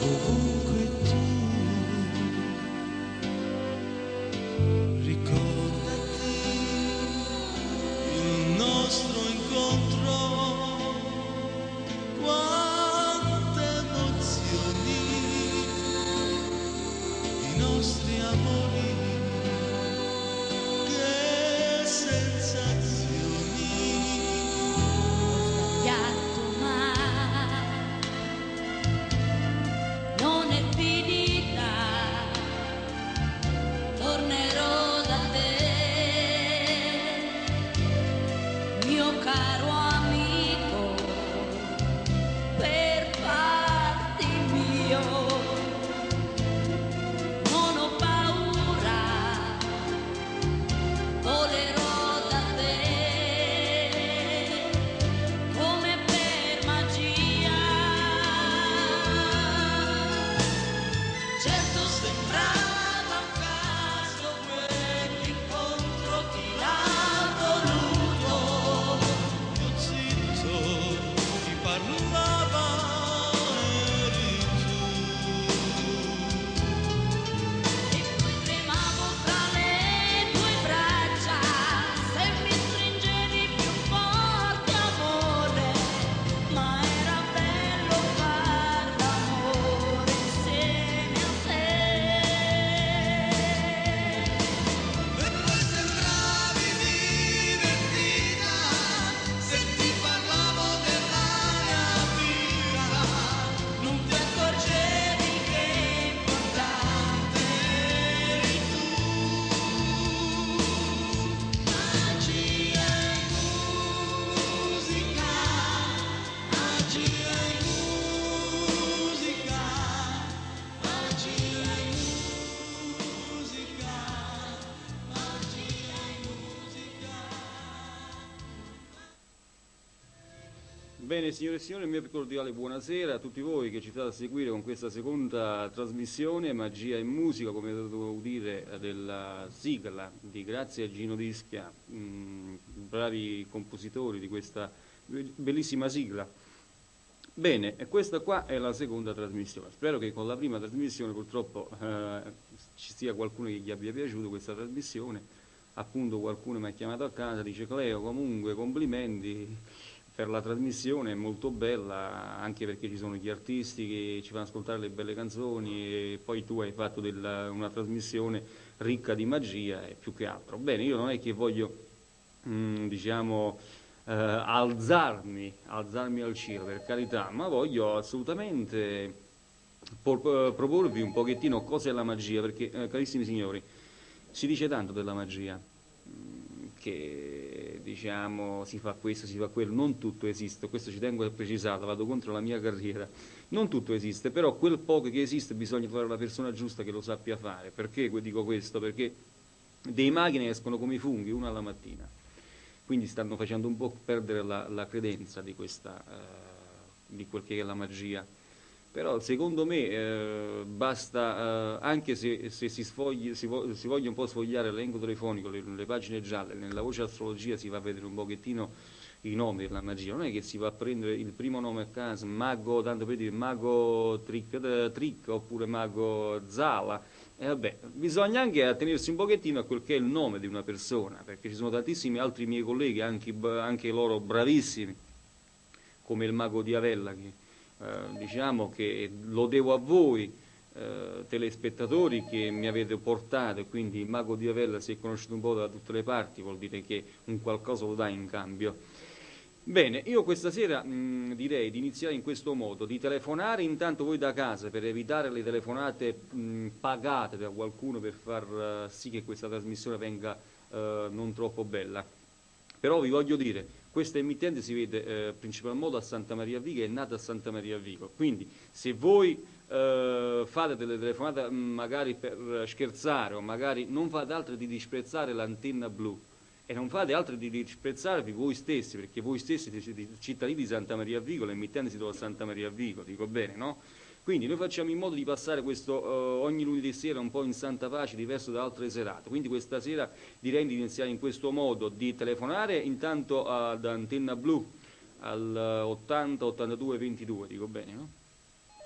ovunque tu ricordati il nostro incontro, quante emozioni, i nostri amori, che sensazioni. Sbagliato mai, non è finita, tornerò da te, mio caro amico, per farti mio. Non ho paura, volerò da te come per magia. Certo sembrava un caso quell'incontro, chi l'ha voluto? Io zitto, chi parlava eri tu. E poi tremavo tra le tue braccia, se mi stringevi più forte amore, ma era bello far l'amore insieme a te. E poi sembravi divertita se ti parlavo della mia vita. Non ti accorgevi che importante eri tu. Magia in musica, magia in musica, magia in musica, magia in musica. Bene, signore e signori, il mio più cordiale buonasera a tutti voi che ci state a seguire con questa seconda trasmissione Magia in Musica, come avete potuto udire, della sigla di Grazia e Gino Dischia, bravi compositori di questa bellissima sigla. Bene, e questa qua è la seconda trasmissione. Spero che con la prima trasmissione purtroppo ci sia qualcuno che gli abbia piaciuto questa trasmissione. Appunto qualcuno mi ha chiamato a casa, dice: Cleo, comunque complimenti per la trasmissione, è molto bella, anche perché ci sono gli artisti che ci fanno ascoltare le belle canzoni e poi tu hai fatto una trasmissione ricca di magia e più che altro. Bene, io non è che voglio, diciamo, alzarmi al cielo, per carità, ma voglio assolutamente proporvi un pochettino cos'è la magia, perché, carissimi signori, si dice tanto della magia, che diciamo si fa questo, si fa quello, non tutto esiste, questo ci tengo a precisarlo, vado contro la mia carriera, non tutto esiste, però quel poco che esiste bisogna trovare la persona giusta che lo sappia fare. Perché dico questo? Perché dei maghi ne escono come i funghi, uno alla mattina, quindi stanno facendo un po' perdere la credenza di questa, di quel che è la magia. Però secondo me basta, anche se si voglia un po' sfogliare l'elenco telefonico, le pagine gialle, nella voce astrologia si va a vedere un pochettino i nomi della magia, non è che si va a prendere il primo nome a caso, mago, tanto per dire, mago Trick oppure mago Zala, e vabbè, bisogna anche attenersi un pochettino a quel che è il nome di una persona, perché ci sono tantissimi altri miei colleghi, anche loro bravissimi, come il mago di Avella, che diciamo che lo devo a voi telespettatori che mi avete portato, e quindi il mago di Avella si è conosciuto un po' da tutte le parti, vuol dire che un qualcosa lo dà in cambio. Bene, io questa sera direi di iniziare in questo modo, di telefonare intanto voi da casa per evitare le telefonate pagate da qualcuno per far sì che questa trasmissione venga non troppo bella. Però vi voglio dire, questa emittente si vede principal modo a Santa Maria Vico, è nata a Santa Maria Vico, quindi se voi fate delle telefonate magari per scherzare o magari non fate altro di disprezzare l'antenna blu e non fate altro di disprezzarvi voi stessi, perché voi stessi siete cittadini di Santa Maria Vico, l'emittente si trova a Santa Maria Vico, dico bene, no? Quindi noi facciamo in modo di passare questo ogni lunedì sera un po' in santa pace, diverso da altre serate. Quindi questa sera direi di iniziare in questo modo, di telefonare intanto ad Antenna Blu al 80 82 22, dico bene, no?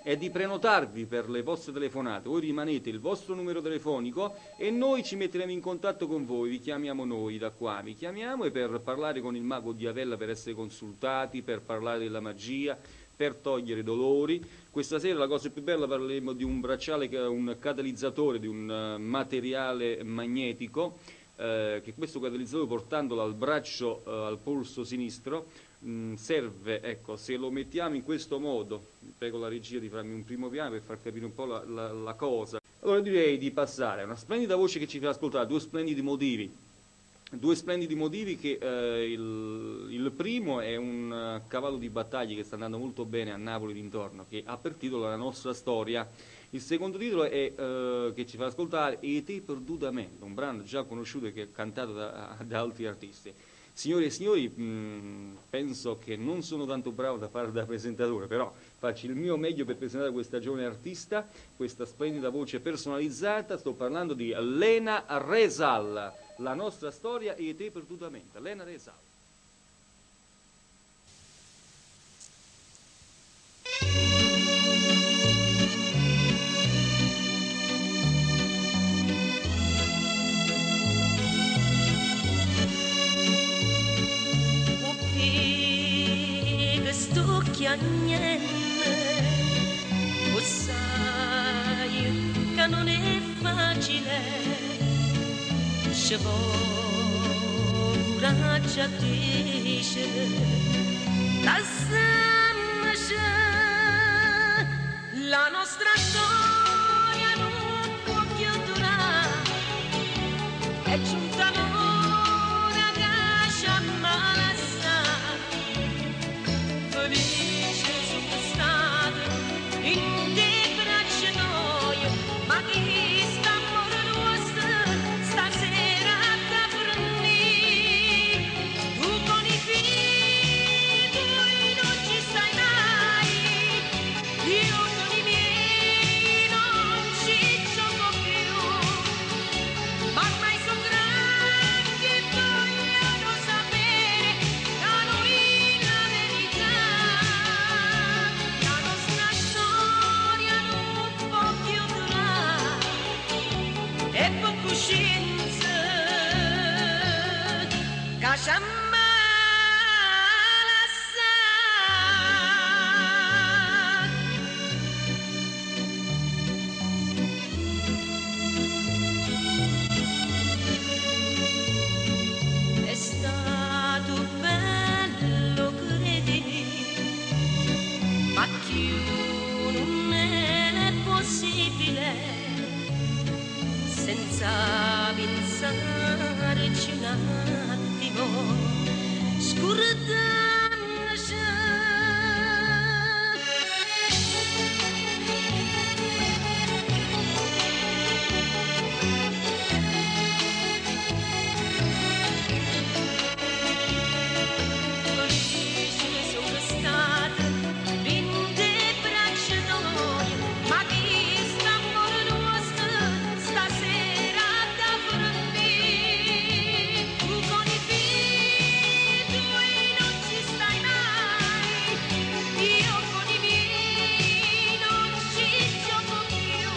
è di prenotarvi per le vostre telefonate. Voi rimanete il vostro numero telefonico e noi ci metteremo in contatto con voi, vi chiamiamo noi da qua, vi chiamiamo e per parlare con il mago di Avella, per essere consultati, per parlare della magia, per togliere dolori. Questa sera la cosa più bella, parleremo di un bracciale che è un catalizzatore, di un materiale magnetico, che questo catalizzatore, portandolo al braccio, al polso sinistro, serve, ecco, se lo mettiamo in questo modo, prego la regia di farmi un primo piano per far capire un po' la cosa. Allora direi di passare a una splendida voce che ci fa ascoltare due splendidi motivi che il primo è un cavallo di battaglia che sta andando molto bene a Napoli dintorno, che ha per titolo La nostra storia. Il secondo titolo è, che ci fa ascoltare, E te perdutamente, un brano già conosciuto e che è cantato da altri artisti. Signori e signori, penso che non sono tanto bravo da fare da presentatore, però faccio il mio meglio per presentare questa giovane artista, questa splendida voce personalizzata. Sto parlando di Lena Resal, La nostra storia e te perdutamente. Lena Resal. Niente, lo sai che non è facile, ci vuole coraggio a dice, la nostra storia non può più durare, è giunta l'ora che ci ammazza, felice sono stata in te braccia noi, ma chi sta amore nostro stasera da prendere, tu con i figli tuoi non ci stai mai, io con i miei non ci gioco più, ma ormai sono grandi e vogliono sapere da noi la verità, la nostra storia non può più durare, e per coscienza che ci ammazza. È stato bello, credimi, ma più non è possibile senza pensarci un attimo, scordandoci. Felice sono stata in te braccia noi, ma chi sta amore nostro stasera da prendere, tu con i figli tuoi non ci stai mai, io con i miei non ci gioco più,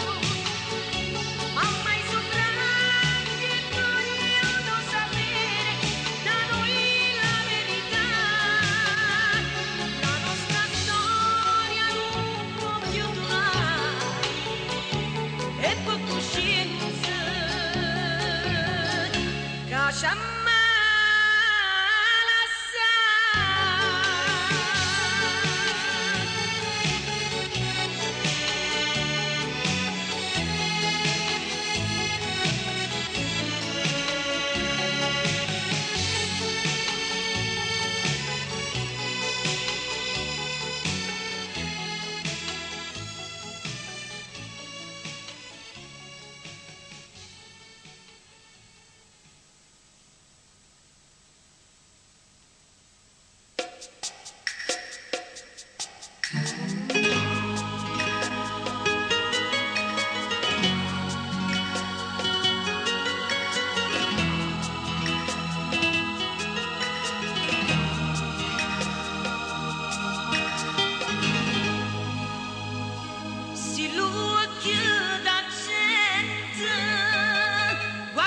ma ormai sono grandi e vogliono sapere da noi la verità, la nostra storia non può più durare, e per coscienza che ci ammazza.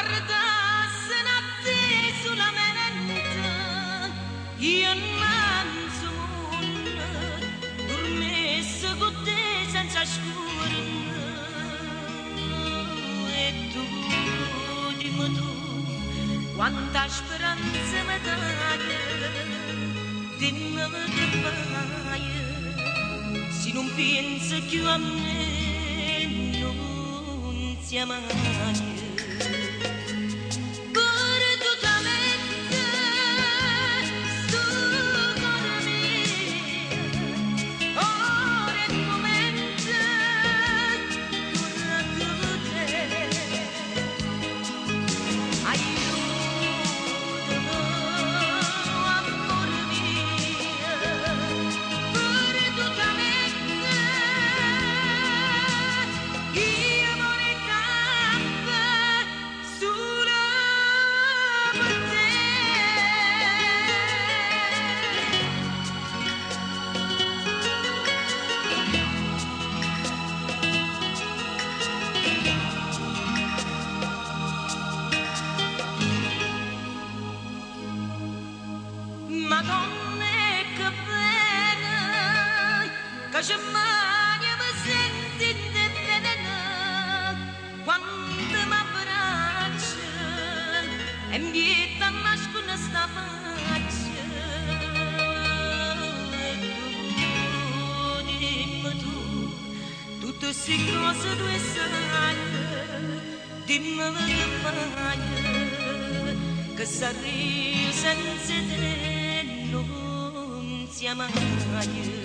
guardassero a te solamente, io non so mondo, dormisse con te senza scuro. E tu, dimmi tu, quanta speranza mi dai, dimmi che fai, se non pensi più a me, non siamo mai. Perdutamente, sto cuore mio, ora è il momento, torna a te. Aiutami, amore mio, perdutamente, io vorrei campare solo per te. Madonna che bene, che c'è mani mi senti di bene, quando mi abbraccia e mi vieta nascono sta faccia. E tu, dimmi tu, tutte queste cose tu sai, dimmi che fai, che sarei senza te non siamo mai.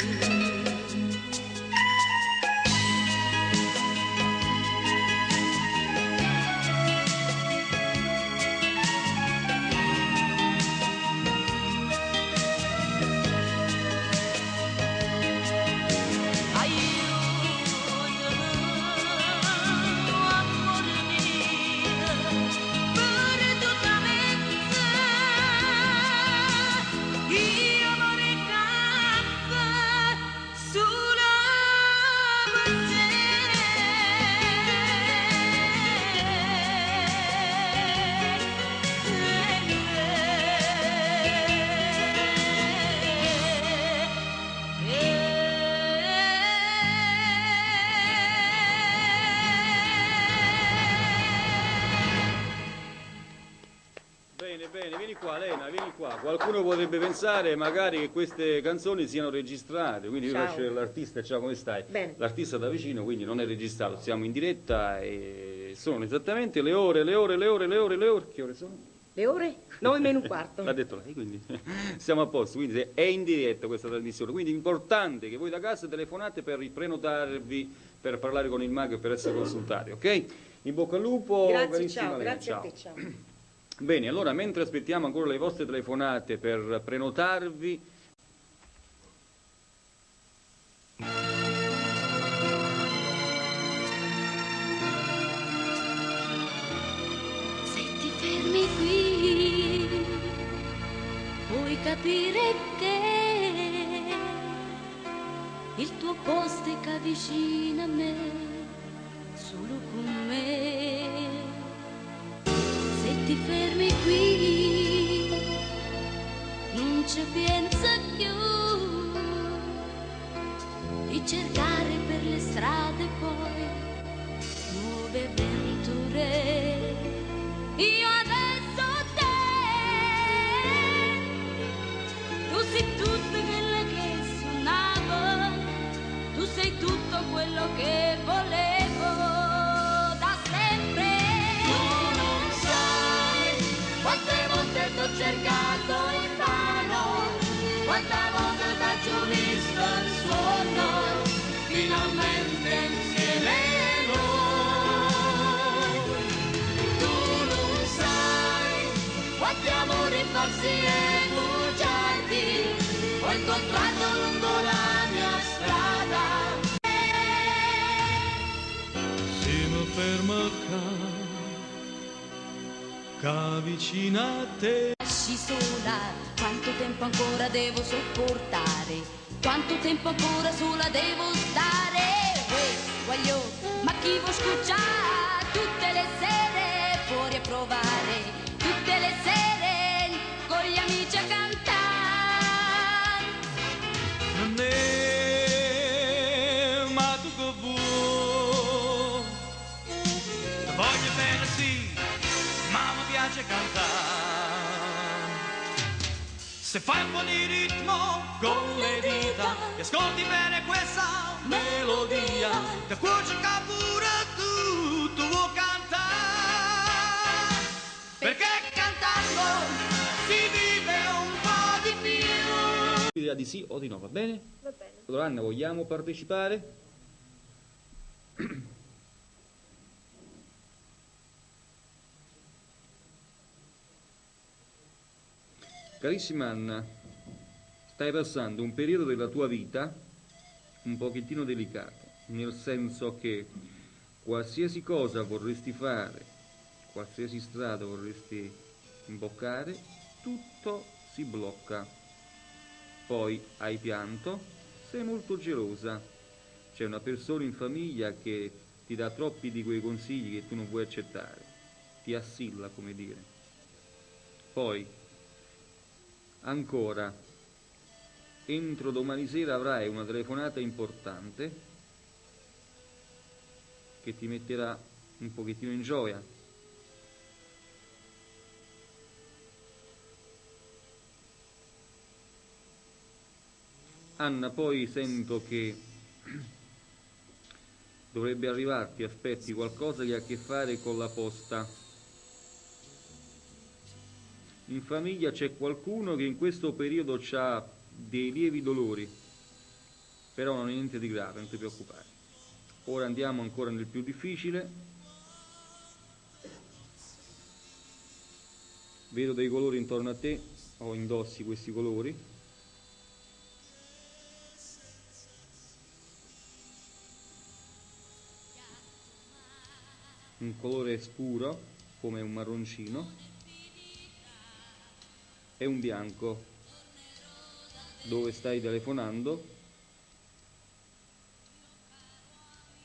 Amore mio, perdutamente, io vorrei campare solo per Bene, bene, vieni qua Lena, vieni qua. Qualcuno potrebbe pensare magari che queste canzoni siano registrate, quindi io Ciao. lascio l'artista, ciao come stai? Bene. L'artista da vicino, quindi non è registrato, siamo in diretta e sono esattamente le ore, che ore sono? Le ore? 9 meno un quarto. L'ha detto lei, quindi siamo a posto, quindi è in diretta questa trasmissione, quindi è importante che voi da casa telefonate per prenotarvi, per parlare con il mago e per essere consultati, ok? In bocca al lupo, Grazie, carissima ciao, Lena, grazie ciao. a te, ciao. Bene, allora mentre aspettiamo ancora le vostre telefonate per prenotarvi, Se ti fermi qui, puoi capire che il tuo posto è qua vicino a me, solo con me. Se ti fermi qui, non ci pensa più di cercare per le strade poi nuove avventure. Io adesso te, tu sei tutto quello che suonavo, tu sei tutto quello che volevo da sempre. Tu non sai quante volte t'ho cercato invano, quante volte t'ho visto il suono, finalmente insieme noi. Tu non sai quanti amori falsi e bugiardi ho incontrato lungo la mia strada. Se mi fermo qua vicino a te. Lasci sola, quanto tempo ancora devo sopportare, quanto tempo ancora sola devo stare. Voglio, ma chi vuoi scucciare tutte le sere fuori a trovare tutte le sere con gli amici a cantare. Non è ma tu che vuoi, voglio bene sì, ma mi piace cantare. Se fai un po' di ritmo con le dita e ascolti bene questa melodia, da cuoce che pure tu vuoi cantare, perché cantando si vive un po' di più. Dirà di sì o di no, va bene? Va bene. Allora Anna, vogliamo partecipare? Carissima Anna, stai passando un periodo della tua vita un pochettino delicato, nel senso che qualsiasi cosa vorresti fare, qualsiasi strada vorresti imboccare, tutto si blocca. Poi hai pianto, sei molto gelosa, c'è una persona in famiglia che ti dà troppi di quei consigli che tu non vuoi accettare, ti assilla, come dire. Poi, ancora, entro domani sera avrai una telefonata importante che ti metterà un pochettino in gioia. Anna, poi sento che dovrebbe arrivarti, aspetti qualcosa che ha a che fare con la posta. In famiglia c'è qualcuno che in questo periodo ha dei lievi dolori, però non è niente di grave, non ti preoccupare. Ora andiamo ancora nel più difficile. Vedo dei colori intorno a te, o indossi questi colori. Un colore scuro, come un marroncino, e un bianco. Dove stai telefonando,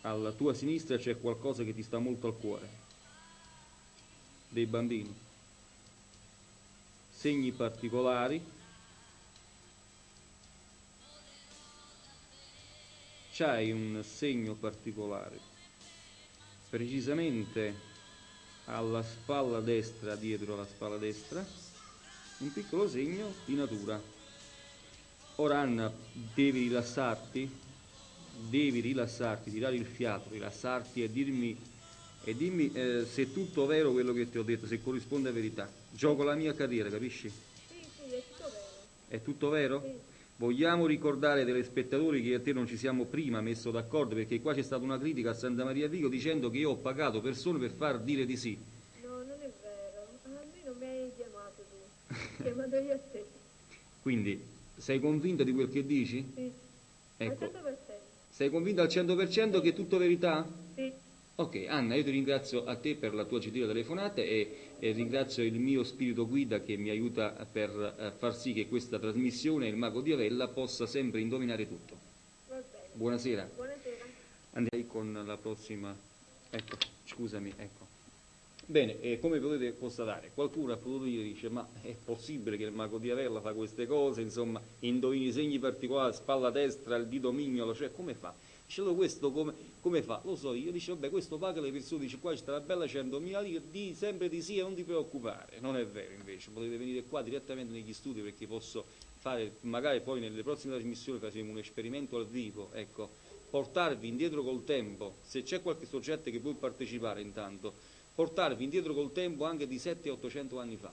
alla tua sinistra c'è qualcosa che ti sta molto al cuore. Dei bambini. Segni particolari. C'hai un segno particolare. Precisamente alla spalla destra, dietro alla spalla destra, un piccolo segno di natura. Ora Anna, devi rilassarti, tirare il fiato, rilassarti e dimmi se è tutto vero quello che ti ho detto, se corrisponde a verità. Gioco la mia carriera, capisci? Sì, è tutto vero. È tutto vero? Sì. Vogliamo ricordare ai telespettatori che io e te non ci siamo prima messo d'accordo, perché qua c'è stata una critica a Santa Maria Vico dicendo che io ho pagato persone per far dire di sì. No, non è vero. A me non mi hai chiamato tu. Chiamato io a te. Quindi sei convinta di quel che dici? Sì. Ecco. Al 100%. Sei convinta al 100% che è tutto verità? Sì. Ok, Anna, io ti ringrazio a te per la tua gentile telefonata e ringrazio il mio spirito guida che mi aiuta per far sì che questa trasmissione, il Mago di Avella, possa sempre indovinare tutto. Va bene. Buonasera. Buonasera. Andiamo con la prossima. Ecco, scusami, ecco. Bene, come potete constatare, qualcuno ha potuto dire, dice, ma è possibile che il Mago di Avella fa queste cose, insomma, indovini i segni particolari, spalla destra, il dito mignolo, cioè come fa? Dice, allora questo come fa? Lo so io, dice, vabbè, questo paga le persone, dice, qua c'è la bella 100.000 lire, di sempre di sì e non ti preoccupare. Non è vero invece, potete venire qua direttamente negli studi perché posso fare, magari poi nelle prossime trasmissioni faremo un esperimento al vivo, ecco, portarvi indietro col tempo, se c'è qualche soggetto che vuole partecipare intanto, portarvi indietro col tempo anche di 700-800 anni fa.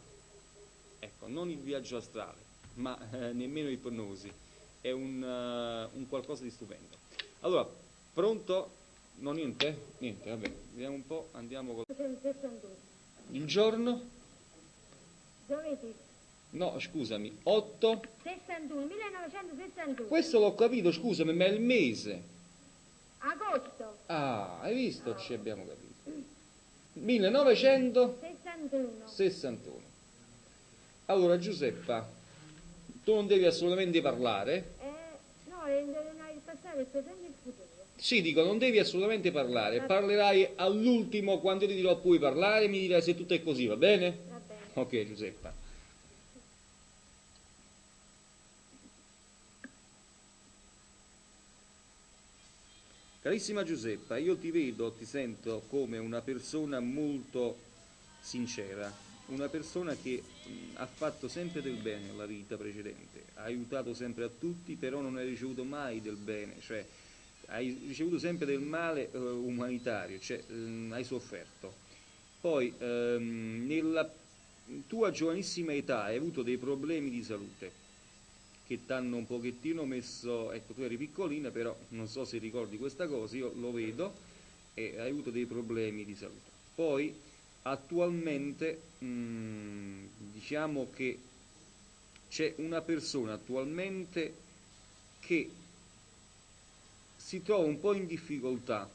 Ecco, non il viaggio astrale, ma nemmeno ipnosi, è un qualcosa di stupendo. Allora, pronto? No, niente? Niente, vabbè, vediamo un po', andiamo con... 61. Il giorno? Giovedì. No, scusami, 8? 61, 1961. Questo l'ho capito, scusami, ma è il mese. Agosto. Ah, hai visto? Ci abbiamo capito. 1961. 61. Allora, Giuseppa, tu non devi assolutamente parlare. No, è il passato, il presente e il futuro. Sì, dico, non devi assolutamente parlare, parlerai all'ultimo quando io ti dirò puoi parlare, mi dirai se tutto è così, va bene? Va bene. Ok, Giuseppa. Carissima Giuseppa, io ti vedo, ti sento come una persona molto sincera, una persona che ha fatto sempre del bene nella vita precedente, ha aiutato sempre a tutti, però non hai ricevuto mai del bene, cioè hai ricevuto sempre del male umanitario, cioè hai sofferto. Poi nella tua giovanissima età hai avuto dei problemi di salute che ti hanno un pochettino messo, ecco tu eri piccolina però non so se ricordi questa cosa, io lo vedo e hai avuto dei problemi di salute. Poi attualmente diciamo che c'è una persona attualmente che si trova un po' in difficoltà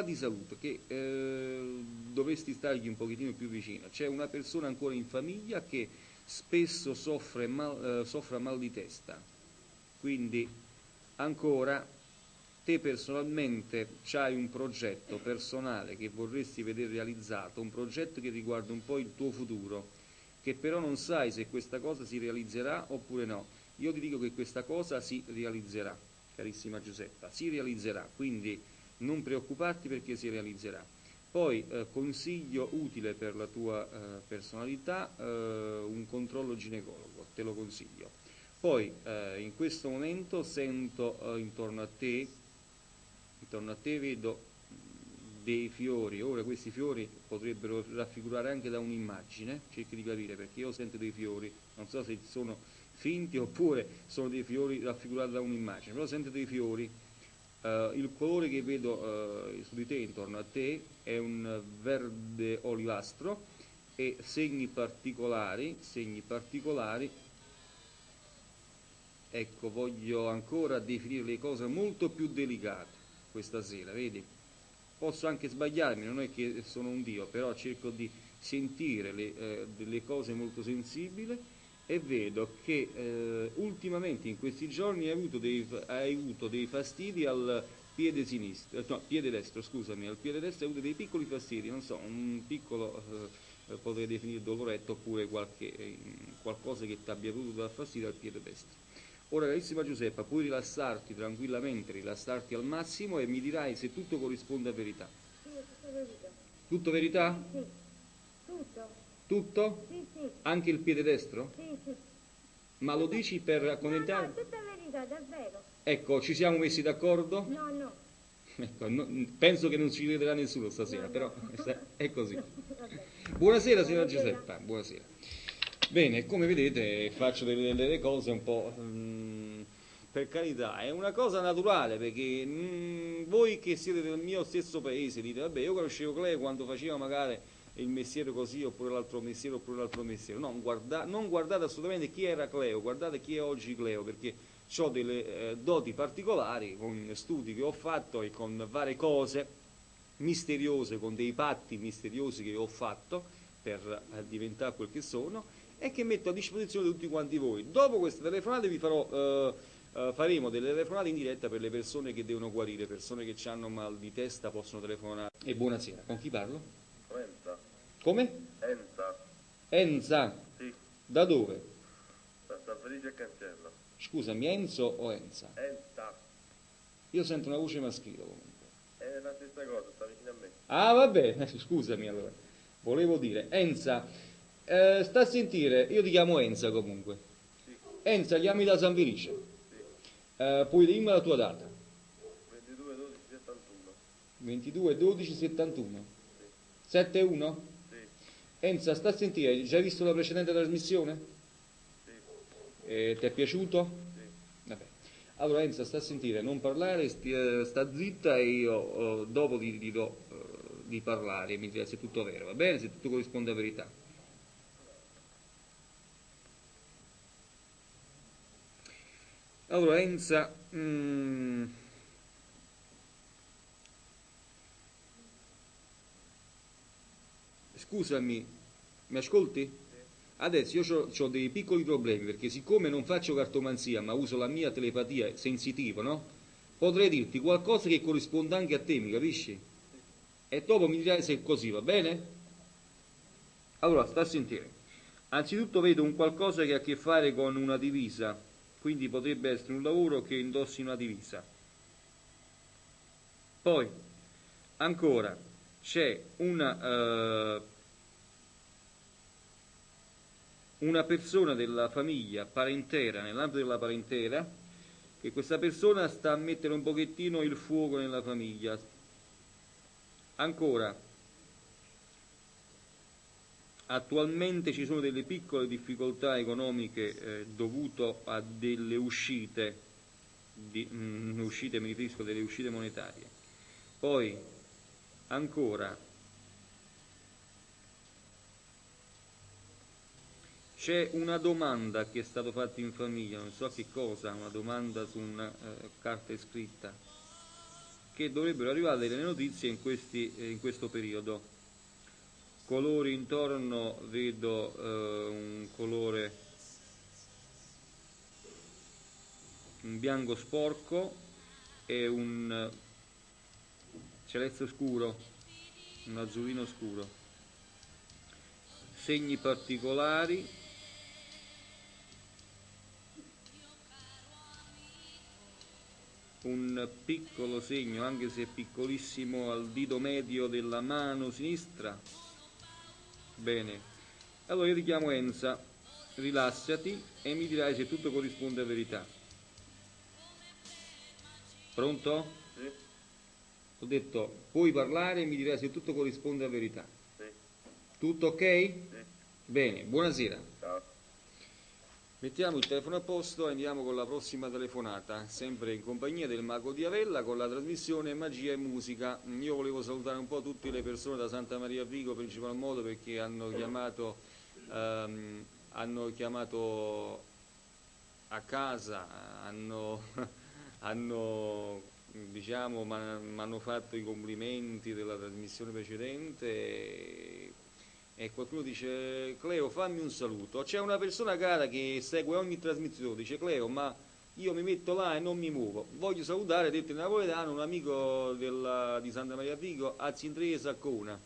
di salute, che dovresti stargli un pochettino più vicino. C'è una persona ancora in famiglia che spesso soffre mal di testa, quindi ancora te personalmente c'hai un progetto personale che vorresti vedere realizzato, un progetto che riguarda un po' il tuo futuro, che però non sai se questa cosa si realizzerà oppure no. Io ti dico che questa cosa si realizzerà, carissima Giuseppa, si realizzerà, quindi non preoccuparti perché si realizzerà. Poi consiglio utile per la tua personalità, un controllo ginecologo, te lo consiglio. Poi in questo momento sento intorno a te vedo dei fiori, ora questi fiori potrebbero raffigurare anche da un'immagine, cerchi di capire perché io sento dei fiori, non so se sono finti oppure sono dei fiori raffigurati da un'immagine, però sento dei fiori. Il colore che vedo su di te, intorno a te, è un verde olivastro e segni particolari, ecco, voglio ancora definire le cose molto più delicate questa sera, vedi? Posso anche sbagliarmi, non è che sono un dio, però cerco di sentire delle cose molto sensibili e vedo che ultimamente in questi giorni hai avuto dei fastidi al piede sinistro, no, piede destro, scusami, al piede destro hai avuto dei piccoli fastidi, non so, un piccolo potrei definire doloretto oppure qualcosa che ti abbia voluto dar fastidio al piede destro. Ora, carissima Giuseppa, puoi rilassarti tranquillamente, rilassarti al massimo e mi dirai se tutto corrisponde a verità. Sì, è tutta verità. Tutto verità? Sì, tutto. Tutto? Sì, sì, Anche il piede destro? sì, sì. Ma lo dici per No, accontentare? no, è tutta verità, davvero. Ecco, ci siamo messi d'accordo? No, no. Ecco, penso che non ci crederà nessuno stasera, No, però no. è così. Vabbè. Buonasera, signora Buonasera. Giuseppa, buonasera. Bene, come vedete faccio delle cose un po', per carità, è una cosa naturale perché voi che siete del mio stesso paese dite, vabbè, io conoscevo Cleo quando faceva magari il mestiere così oppure l'altro mestiere oppure l'altro mestiere. No, non guardate assolutamente chi era Cleo, guardate chi è oggi Cleo perché ho delle doti particolari con studi che ho fatto e con varie cose misteriose, con dei patti misteriosi che ho fatto per diventare quel che sono e che metto a disposizione di tutti quanti voi. Dopo queste telefonate faremo delle telefonate in diretta per le persone che devono guarire, persone che hanno mal di testa possono telefonare. E buonasera, con chi parlo? Enza, Come? Enza, Enza, sì, da dove? da San Felice e Cancello. Scusami, Enzo o Enza? Enza, Io sento una voce maschile comunque. è la stessa cosa, sta vicino a me. Ah, vabbè, scusami allora. Volevo dire, Enza, sta a sentire, io ti chiamo Enza comunque. Sì, Enza, chiami da San Felice. sì, Puoi dirmi la tua data? 22, 12, 71. 22 12 71 Sì, 71? sì, Enza, sta a sentire, hai già visto la precedente trasmissione? sì, Ti è piaciuto? sì. Vabbè. Allora Enza, sta a sentire, non parlare, sta zitta e io dopo ti dirò di parlare, mi dirà se è tutto vero, va bene? Se tutto corrisponde a verità. Allora Enza, scusami, mi ascolti? Adesso io ho dei piccoli problemi perché siccome non faccio cartomanzia ma uso la mia telepatia sensitiva, no? potrei dirti qualcosa che corrisponda anche a te, mi capisci? E dopo mi dirai se è così, va bene? Allora, sta a sentire. Anzitutto vedo un qualcosa che ha a che fare con una divisa, quindi potrebbe essere un lavoro che indossi una divisa. Poi, ancora, c'è una persona della famiglia, parentela, nell'ambito della parentela, che questa persona sta a mettere un pochettino il fuoco nella famiglia. Ancora, attualmente ci sono delle piccole difficoltà economiche dovute a delle uscite, uscite mi riferisco a delle uscite monetarie. Poi, ancora, c'è una domanda che è stata fatta in famiglia, non so che cosa, una domanda su una carta scritta, che dovrebbero arrivare delle notizie in questo periodo. Colori intorno, vedo un colore un bianco sporco e un celeste scuro, un azzurrino scuro. Segni particolari, un piccolo segno, anche se piccolissimo, al dito medio della mano sinistra. Bene, allora io ti chiamo Enza, rilassati e mi dirai se tutto corrisponde a verità. Pronto? Sì, Ho detto, puoi parlare e mi dirai se tutto corrisponde a verità. sì, Tutto ok? sì. Bene, buonasera. Ciao. Mettiamo il telefono a posto e andiamo con la prossima telefonata, sempre in compagnia del Mago di Avella con la trasmissione Magia e Musica. Io volevo salutare un po' tutte le persone da Santa Maria a Vigo, in principal modo perché hanno chiamato a casa, diciamo, mi hanno fatto i complimenti della trasmissione precedente. E qualcuno dice: Cleo, fammi un saluto. C'è una persona cara che segue ogni trasmissione, dice: Cleo, ma io mi metto là e non mi muovo. Voglio salutare, detto in napoletano, un amico di Santa Maria Vigo, a zia Andrea Saccona.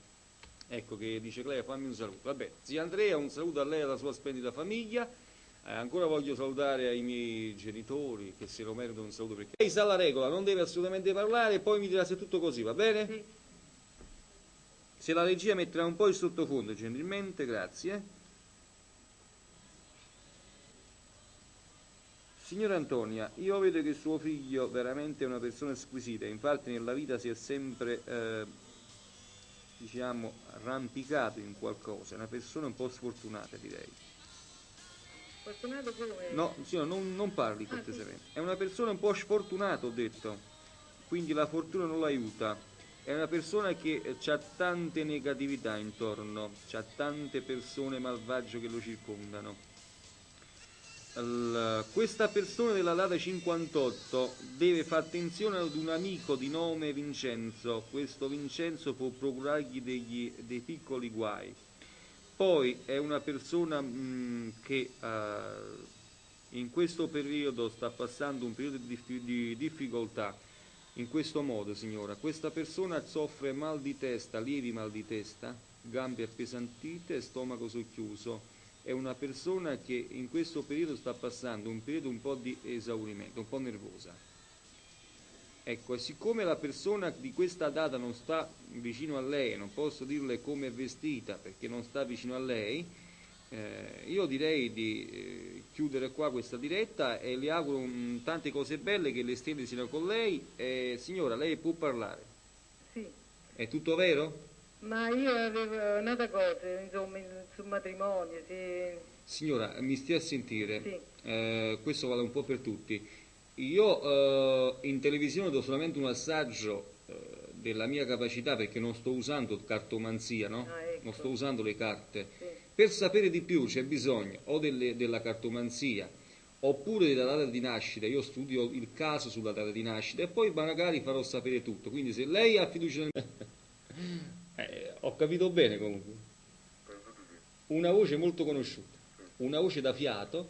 Ecco che dice: Cleo, fammi un saluto. Vabbè, zia Andrea, un saluto a lei e alla sua splendida famiglia. Ancora voglio salutare ai miei genitori che se lo meritano un saluto, perché lei sa la regola, non deve assolutamente parlare e poi mi dirà se è tutto così, va bene? Sì. Se la regia metterà un po' il sottofondo, gentilmente, grazie. Signora Antonia, io vedo che suo figlio veramente è una persona squisita, infatti nella vita si è sempre, diciamo, arrampicato in qualcosa, è una persona un po' sfortunata, direi. Fortunato come? No, signora, non parli Ah, cortesemente. È una persona un po' sfortunata, ho detto, quindi la fortuna non l'aiuta. È una persona che ha tante negatività intorno, ha tante persone malvagie che lo circondano. Questa persona della data 58 deve fare attenzione ad un amico di nome Vincenzo. Questo Vincenzo può procurargli dei piccoli guai. Poi è una persona che in questo periodo sta passando un periodo di difficoltà. In questo modo, signora, questa persona soffre mal di testa, lievi mal di testa, gambe appesantite e stomaco socchiuso. È una persona che in questo periodo sta passando un periodo un po' di esaurimento, un po' nervosa. Ecco, e siccome la persona di questa data non sta vicino a lei, non posso dirle come è vestita perché non sta vicino a lei, io direi di chiudere qua questa diretta e le auguro tante cose belle, che le stelle siano con lei. Signora, lei può parlare. Sì. È tutto vero? Ma io avevo un'altra cosa, insomma, sul matrimonio, sì. Signora, mi stia a sentire, Sì. questo vale un po' per tutti. Io in televisione do solamente un assaggio della mia capacità, perché non sto usando cartomanzia, no? Ah, ecco. Non sto usando le carte. Sì. Per sapere di più c'è bisogno o della cartomanzia oppure della data di nascita. Io studio il caso sulla data di nascita e poi magari farò sapere tutto. Quindi se lei ha fiducia nel ho capito bene comunque. Una voce molto conosciuta, una voce da fiato.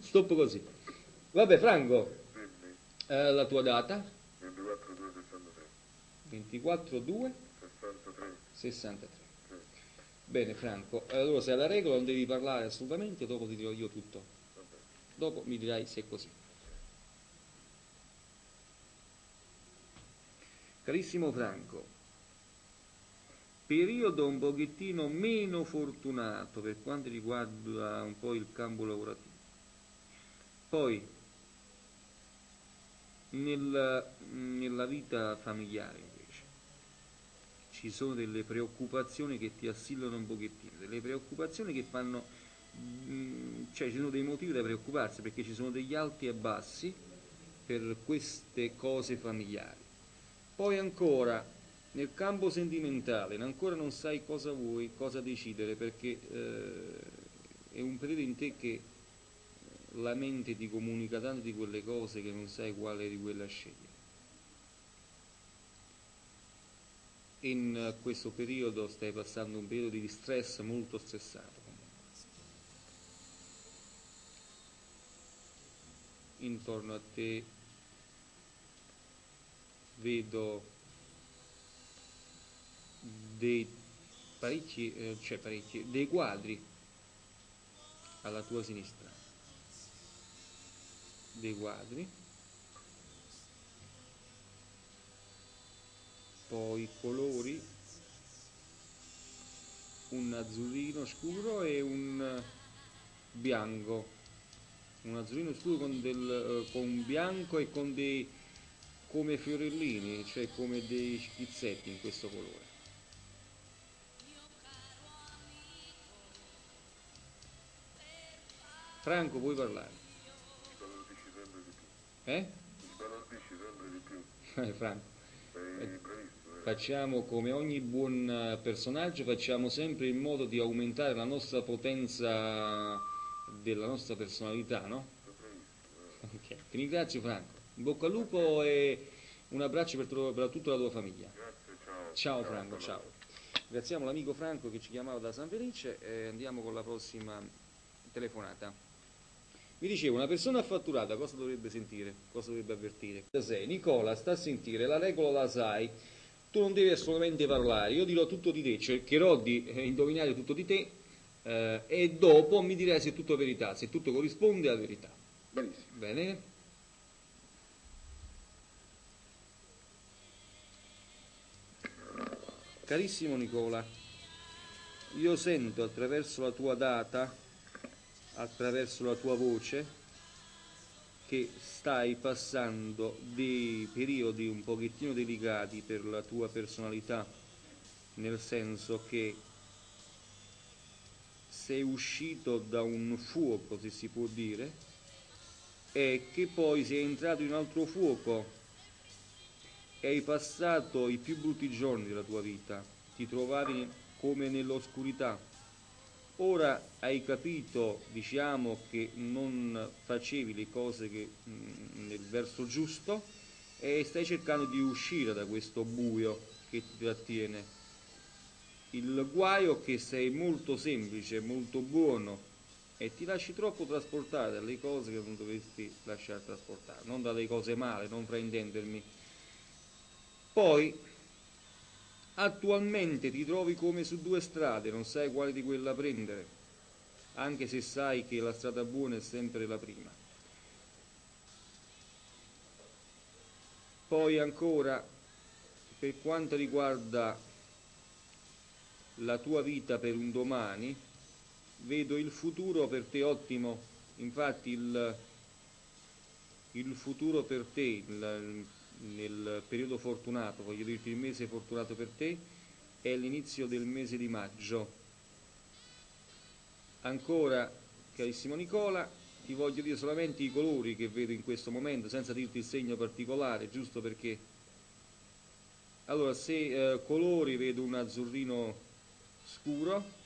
Stop così. Vabbè, Franco, La tua data? 24/2/63. 24-2 63. 63. Bene Franco, allora se alla regola non devi parlare assolutamente, dopo ti dirò io tutto. Vabbè. Dopo mi dirai se è così. Carissimo Franco, periodo un pochettino meno fortunato per quanto riguarda un po' il campo lavorativo. Poi nella vita familiare invece ci sono delle preoccupazioni che ti assillano un pochettino, delle preoccupazioni che fanno, cioè ci sono dei motivi da preoccuparsi perché ci sono degli alti e bassi per queste cose familiari. Poi ancora nel campo sentimentale ancora non sai cosa vuoi, cosa decidere perché è un periodo in te che la mente ti comunica tanto di quelle cose che non sai quale di quelle scegliere. In questo periodo stai passando un periodo di stress molto stressato. Intorno a te vedo dei parecchi, dei quadri alla tua sinistra, dei quadri, poi colori, un azzurrino scuro e un bianco, un azzurrino scuro con bianco e con dei come fiorellini, cioè come dei schizzetti in questo colore. Franco, puoi parlare? Sbalordisci sempre di più. Eh? Sbalordisci sempre di più. Franco, Sei bravissimo. facciamo come ogni buon personaggio, facciamo sempre in modo di aumentare la nostra potenza della nostra personalità, no? Sei bravissimo. Ok, ti ringrazio Franco, in bocca al lupo e un abbraccio per tutta la tua famiglia. Grazie, ciao. Ciao Franco, ciao. Ringraziamo l'amico Franco che ci chiamava da San Felice e andiamo con la prossima telefonata. Mi dicevo, una persona affatturata cosa dovrebbe sentire? Cosa dovrebbe avvertire? Sei Nicola, sta a sentire, la regola la sai, tu non devi assolutamente parlare, io dirò tutto di te, cercherò di indovinare tutto di te e dopo mi dirai se è tutto verità, se tutto corrisponde alla verità. Benissimo. Bene? Carissimo Nicola, io sento attraverso la tua data, attraverso la tua voce, che stai passando dei periodi un pochettino delicati per la tua personalità, nel senso che sei uscito da un fuoco, se si può dire, e che poi sei entrato in un altro fuoco e hai passato i più brutti giorni della tua vita, ti trovavi come nell'oscurità. Ora hai capito, diciamo, che non facevi le cose nel verso giusto e stai cercando di uscire da questo buio che ti trattiene. Il guaio è che sei molto semplice, molto buono e ti lasci troppo trasportare dalle cose che non dovresti lasciare trasportare, non dalle cose male, non fraintendermi. Poi attualmente ti trovi come su due strade, non sai quale di quella prendere, anche se sai che la strada buona è sempre la prima. Poi ancora, per quanto riguarda la tua vita per un domani, vedo il futuro per te ottimo, infatti il futuro per te, nel periodo fortunato, voglio dirti il mese fortunato per te, è l'inizio del mese di maggio. Ancora, carissimo Nicola, ti voglio dire solamente i colori che vedo in questo momento, senza dirti il segno particolare, giusto perché... Allora, se colori vedo un azzurrino scuro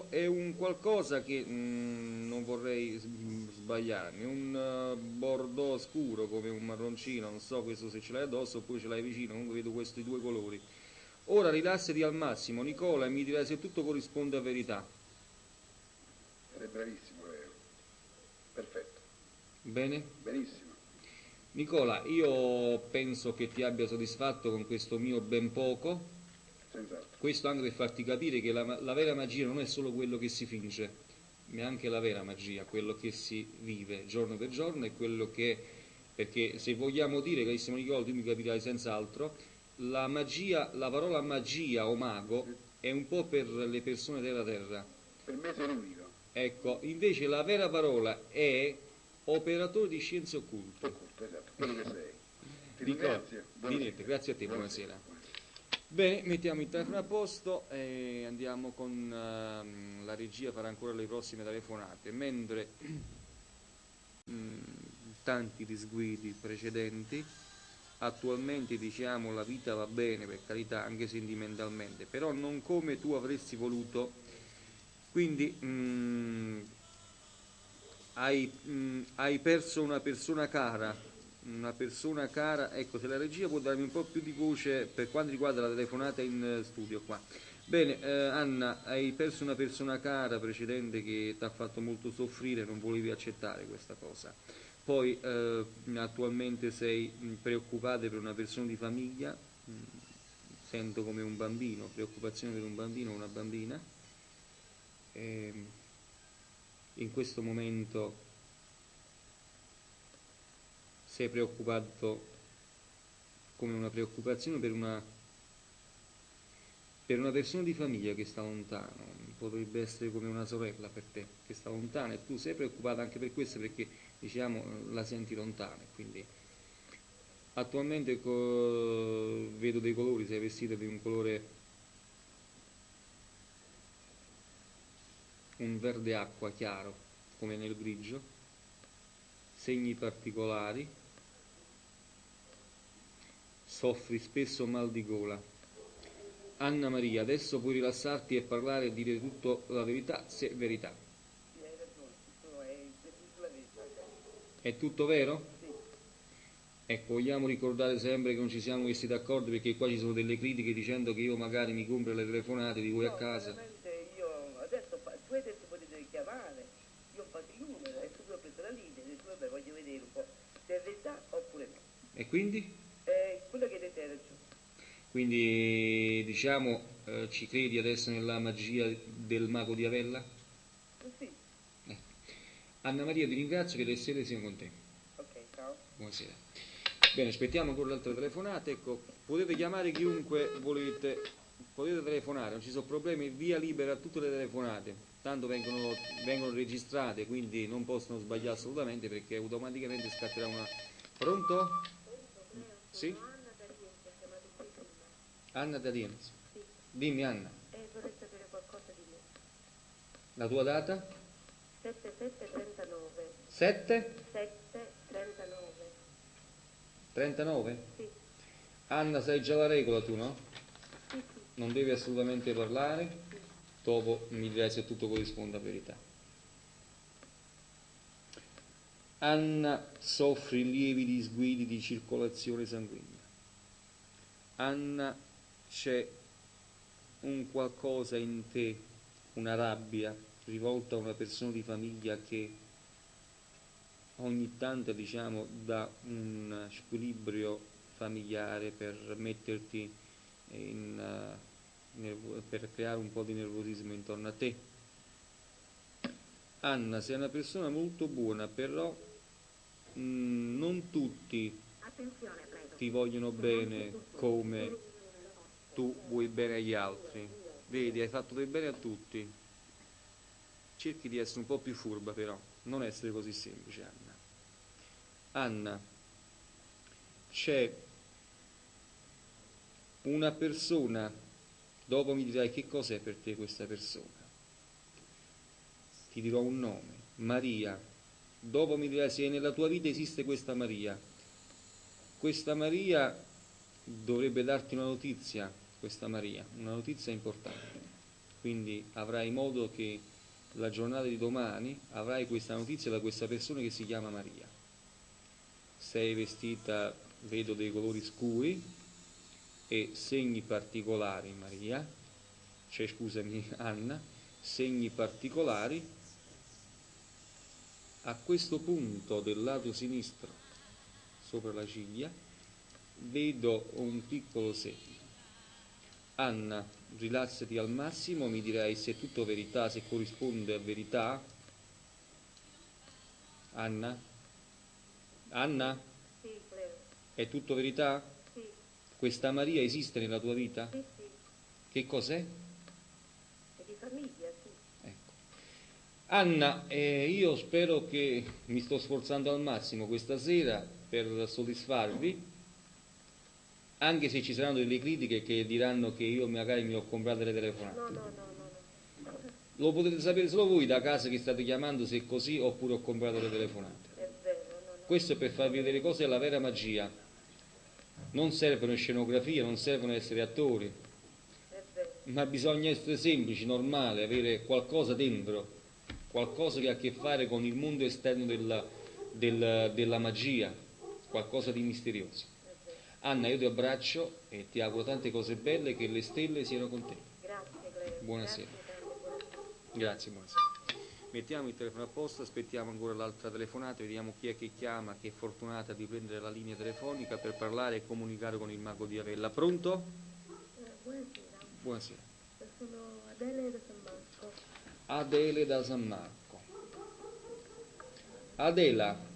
e un qualcosa che non vorrei sbagliarmi, un bordeaux scuro come un marroncino, non so questo se ce l'hai addosso oppure ce l'hai vicino, comunque vedo questi due colori. Ora rilassati al massimo Nicola e mi dirai se tutto corrisponde a verità. Sei bravissimo, perfetto. Bene? Benissimo. Nicola, io penso che ti abbia soddisfatto con questo mio ben poco, Senz'altro. questo anche per farti capire che la vera magia non è solo quello che si finge, ma è anche la vera magia, quello che si vive giorno per giorno e quello che, perché se vogliamo dire, carissimo Nicola, tu mi capirai senz'altro, la magia, la parola magia o mago è un po' per le persone della terra. Per me sei l'unico. Ecco, invece la vera parola è operatore di scienze occulte. Occulto, esatto, quello che sei. Ti Nicola, ringrazio. di niente, grazie a te, buonasera. Bene, mettiamo il telefono a posto e andiamo con la regia, farà ancora le prossime telefonate, mentre tanti disguidi precedenti, attualmente diciamo la vita va bene, per carità, anche sentimentalmente, però non come tu avresti voluto, quindi hai perso una persona cara, ecco, se la regia può darmi un po' più di voce per quanto riguarda la telefonata in studio qua. Bene, Anna, hai perso una persona cara precedente che ti ha fatto molto soffrire, non volevi accettare questa cosa. Poi attualmente sei preoccupata per una persona di famiglia, sento come un bambino, preoccupazione per un bambino o una bambina. In questo momento sei preoccupato come una preoccupazione per una persona di famiglia che sta lontano, potrebbe essere come una sorella per te che sta lontana e tu sei preoccupata anche per questo perché diciamo la senti lontana, quindi attualmente vedo dei colori, sei vestita di un colore, un verde acqua chiaro come nel grigio, segni particolari, soffri spesso mal di gola. Anna Maria, adesso puoi rilassarti e parlare e dire tutta la verità, se è verità. Sì, hai ragione, tutto è tutta la verità. È tutto vero? Sì, Ecco, vogliamo ricordare sempre che non ci siamo messi d'accordo perché qua ci sono delle critiche dicendo che io magari mi compro le telefonate di voi a no, casa. veramente io adesso, tu adesso potete chiamare, io ho fatto il numero, adesso tu ho preso la linea, adesso vabbè, voglio vedere un po' se è verità oppure no. E quindi? Quello che dite è ragione. Quindi diciamo ci credi adesso nella magia del mago di Avella? Sì, Anna Maria, ti ringrazio che le sere siamo con te. ok, ciao. Buonasera. Bene, aspettiamo ancora le altre telefonate. Ecco, potete chiamare chiunque volete, potete telefonare, non ci sono problemi, via libera a tutte le telefonate. Tanto vengono registrate, quindi non possono sbagliare assolutamente perché automaticamente scatterà una. Pronto? Sì? Anna da Dienza. Dimmi Anna, Vorrei sapere qualcosa di me. la tua data? 7739. 7? 739. 39? Sì, Anna, sai già la regola tu, no? sì, sì. Non devi assolutamente parlare, dopo mi dirai se tutto corrisponde a verità. Anna soffre lievi disguidi di circolazione sanguigna. Anna, c'è un qualcosa in te, una rabbia rivolta a una persona di famiglia che ogni tanto diciamo dà un squilibrio familiare per metterti per creare un po' di nervosismo intorno a te. Anna, sei una persona molto buona, però non tutti ti vogliono bene come tu vuoi bene agli altri. Vedi, hai fatto del bene a tutti. Cerchi di essere un po' più furba, però non essere così semplice, Anna. Anna, c'è una persona, dopo mi dirai che cos'è per te questa persona. Ti dirò un nome, Maria. Dopo mi dirai se nella tua vita esiste questa Maria. Questa Maria dovrebbe darti una notizia, questa Maria, una notizia importante. Quindi avrai modo che la giornata di domani avrai questa notizia da questa persona che si chiama Maria. Sei vestita, vedo dei colori scuri e segni particolari, Maria, scusami Anna, segni particolari A questo punto del lato sinistro, sopra la ciglia, vedo un piccolo segno. Anna, rilassati al massimo, mi dirai se è tutto verità, se corrisponde a verità. Anna? Anna? Sì, Cleo. È tutto verità? Sì, Questa Maria esiste nella tua vita? sì, sì. Che cos'è? È di famiglia, sì. Ecco. Anna, io spero che mi sto sforzando al massimo questa sera per soddisfarvi, anche se ci saranno delle critiche che diranno che io magari mi ho comprato delle telefonate. No, no, no, no, no. Lo potete sapere solo voi da casa che state chiamando se è così oppure ho comprato le telefonate. È vero, no, no. Questo è per farvi vedere cose della vera magia. Non servono scenografie, non servono essere attori, È vero. ma bisogna essere semplici, normale, avere qualcosa dentro, qualcosa che ha a che fare con il mondo esterno della magia, qualcosa di misterioso. Anna, io ti abbraccio e ti auguro tante cose belle, che le stelle siano con te. Grazie, Cleo. Buonasera. Grazie, tante, buonasera. Grazie, buonasera. Mettiamo il telefono a posto, aspettiamo ancora l'altra telefonata, vediamo chi è che chiama, che è fortunata di prendere la linea telefonica per parlare e comunicare con il mago di Avella. Pronto? Buonasera. Buonasera. Sono Adele da San Marco. Adele da San Marco. Adela.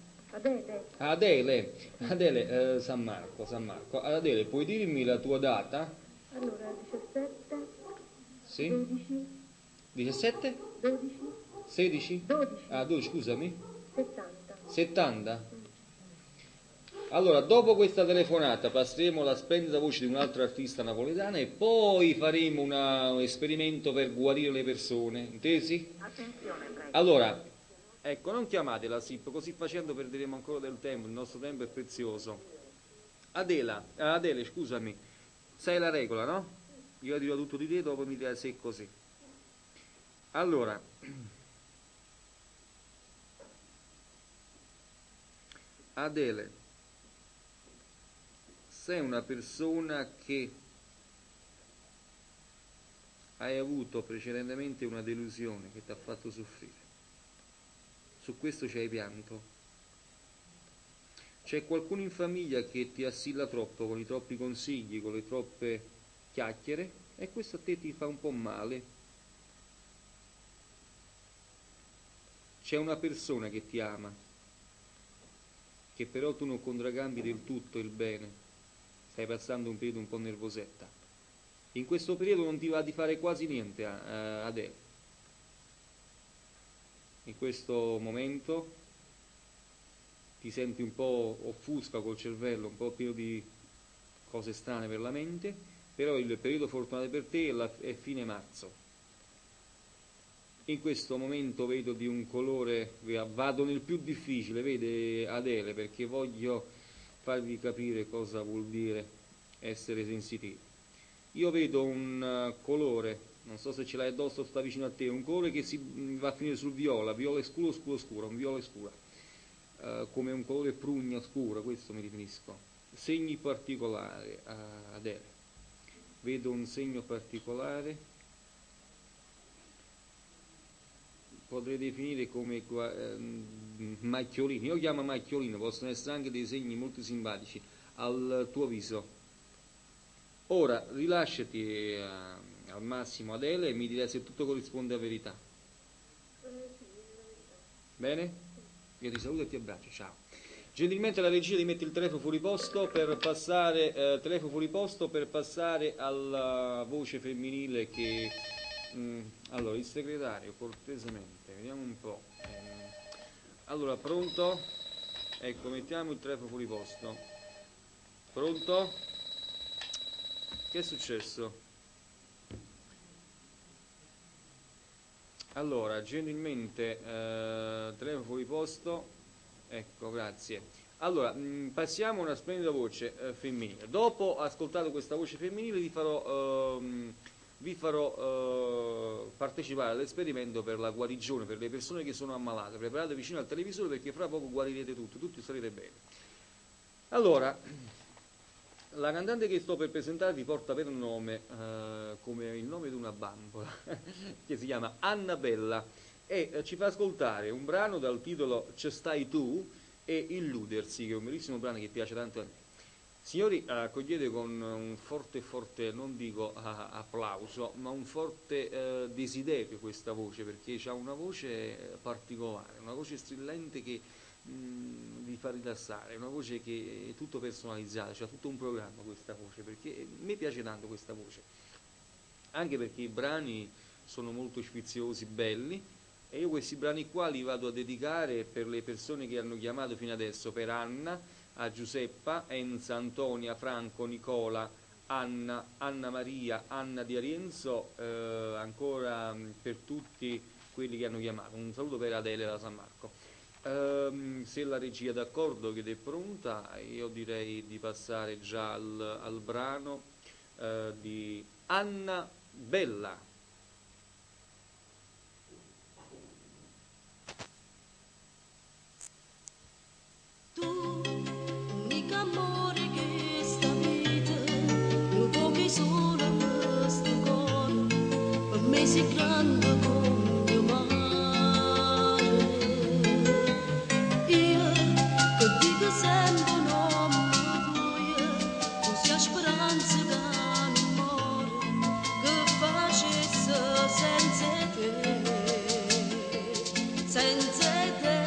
Adele, San Marco. Adele, puoi dirmi la tua data? Allora, 17, Sì? 12, 17? 12, 16? 12, Ah, 12, scusami. 70. 70? Allora, dopo questa telefonata passeremo la splendida voce di un'altra artista napoletana e poi faremo un esperimento per guarire le persone, intesi? Attenzione, prego. Allora, ecco, non chiamate la SIP, così facendo perderemo ancora del tempo, il nostro tempo è prezioso. Adele, scusami, sai la regola, no? Io dirò tutto di te, dopo mi dirai se è così. Allora, Adele, sei una persona che hai avuto precedentemente una delusione che ti ha fatto soffrire. Su questo ci hai pianto. C'è qualcuno in famiglia che ti assilla troppo con i troppi consigli, con le troppe chiacchiere e questo a te ti fa un po' male. C'è una persona che ti ama, che però tu non contraccambi del tutto il bene. Stai passando un periodo un po' nervosetta. In questo periodo non ti va di fare quasi niente, Adele. In questo momento ti senti un po' offusca col cervello, un po' pieno di cose strane per la mente, però il periodo fortunato per te è fine marzo. In questo momento vedo di un colore, vado nel più difficile, vede Adele, perché voglio farvi capire cosa vuol dire essere sensitivi. Io vedo un colore, non so se ce l'hai addosso o sta vicino a te, un colore che va a finire sul viola, viola scuro, un viola scura, come un colore prugna scuro, questo mi riferisco. Segni particolari, Adele. Vedo un segno particolare, potrei definire come macchiolini, io chiamo macchiolino, possono essere anche dei segni molto simpatici al tuo viso. Ora rilasciati al massimo, Adele, e mi direi se tutto corrisponde a verità. Bene? Io ti saluto e ti abbraccio, ciao. Gentilmente la regia ti mette il telefono fuori posto per passare, alla voce femminile che... allora, il segretario, cortesemente, vediamo un po'. Allora, pronto? Ecco, mettiamo il telefono fuori posto. Pronto? Che è successo? Allora, gentilmente, telefono fuori posto. Ecco, grazie. Allora, passiamo a una splendida voce femminile. Dopo ascoltato questa voce femminile vi farò partecipare all'esperimento per la guarigione per le persone che sono ammalate. Preparate vicino al televisore perché fra poco guarirete tutti starete bene. Allora, la cantante che sto per presentarvi porta per nome come il nome di una bambola che si chiama Annabella. e ci fa ascoltare un brano dal titolo Ci stai tu e Illudersi, che è un bellissimo brano che piace tanto a me. Signori, accogliete con un forte, non dico applauso, ma un forte desiderio questa voce, perché ha una voce particolare, una voce strillente che vi fa rilassare, una voce che è tutto personalizzata, c'ha tutto un programma questa voce, perché a me piace tanto questa voce, anche perché i brani sono molto sfiziosi, belli, e io questi brani qua li vado a dedicare per le persone che hanno chiamato fino adesso, per Anna, a Giuseppa, Enza, Antonia, Franco, Nicola, Anna, Anna Maria, Anna di Arienzo, ancora per tutti quelli che hanno chiamato. Un saluto per Adele da San Marco. Se la regia è d'accordo, che è pronta, io direi di passare già al brano di Anna Bella. Amore che sta vita non può che solo questo cuore per me si grande come mio mare io che dico sempre un nome tuo così a speranza da non muore che facesse senza te senza te.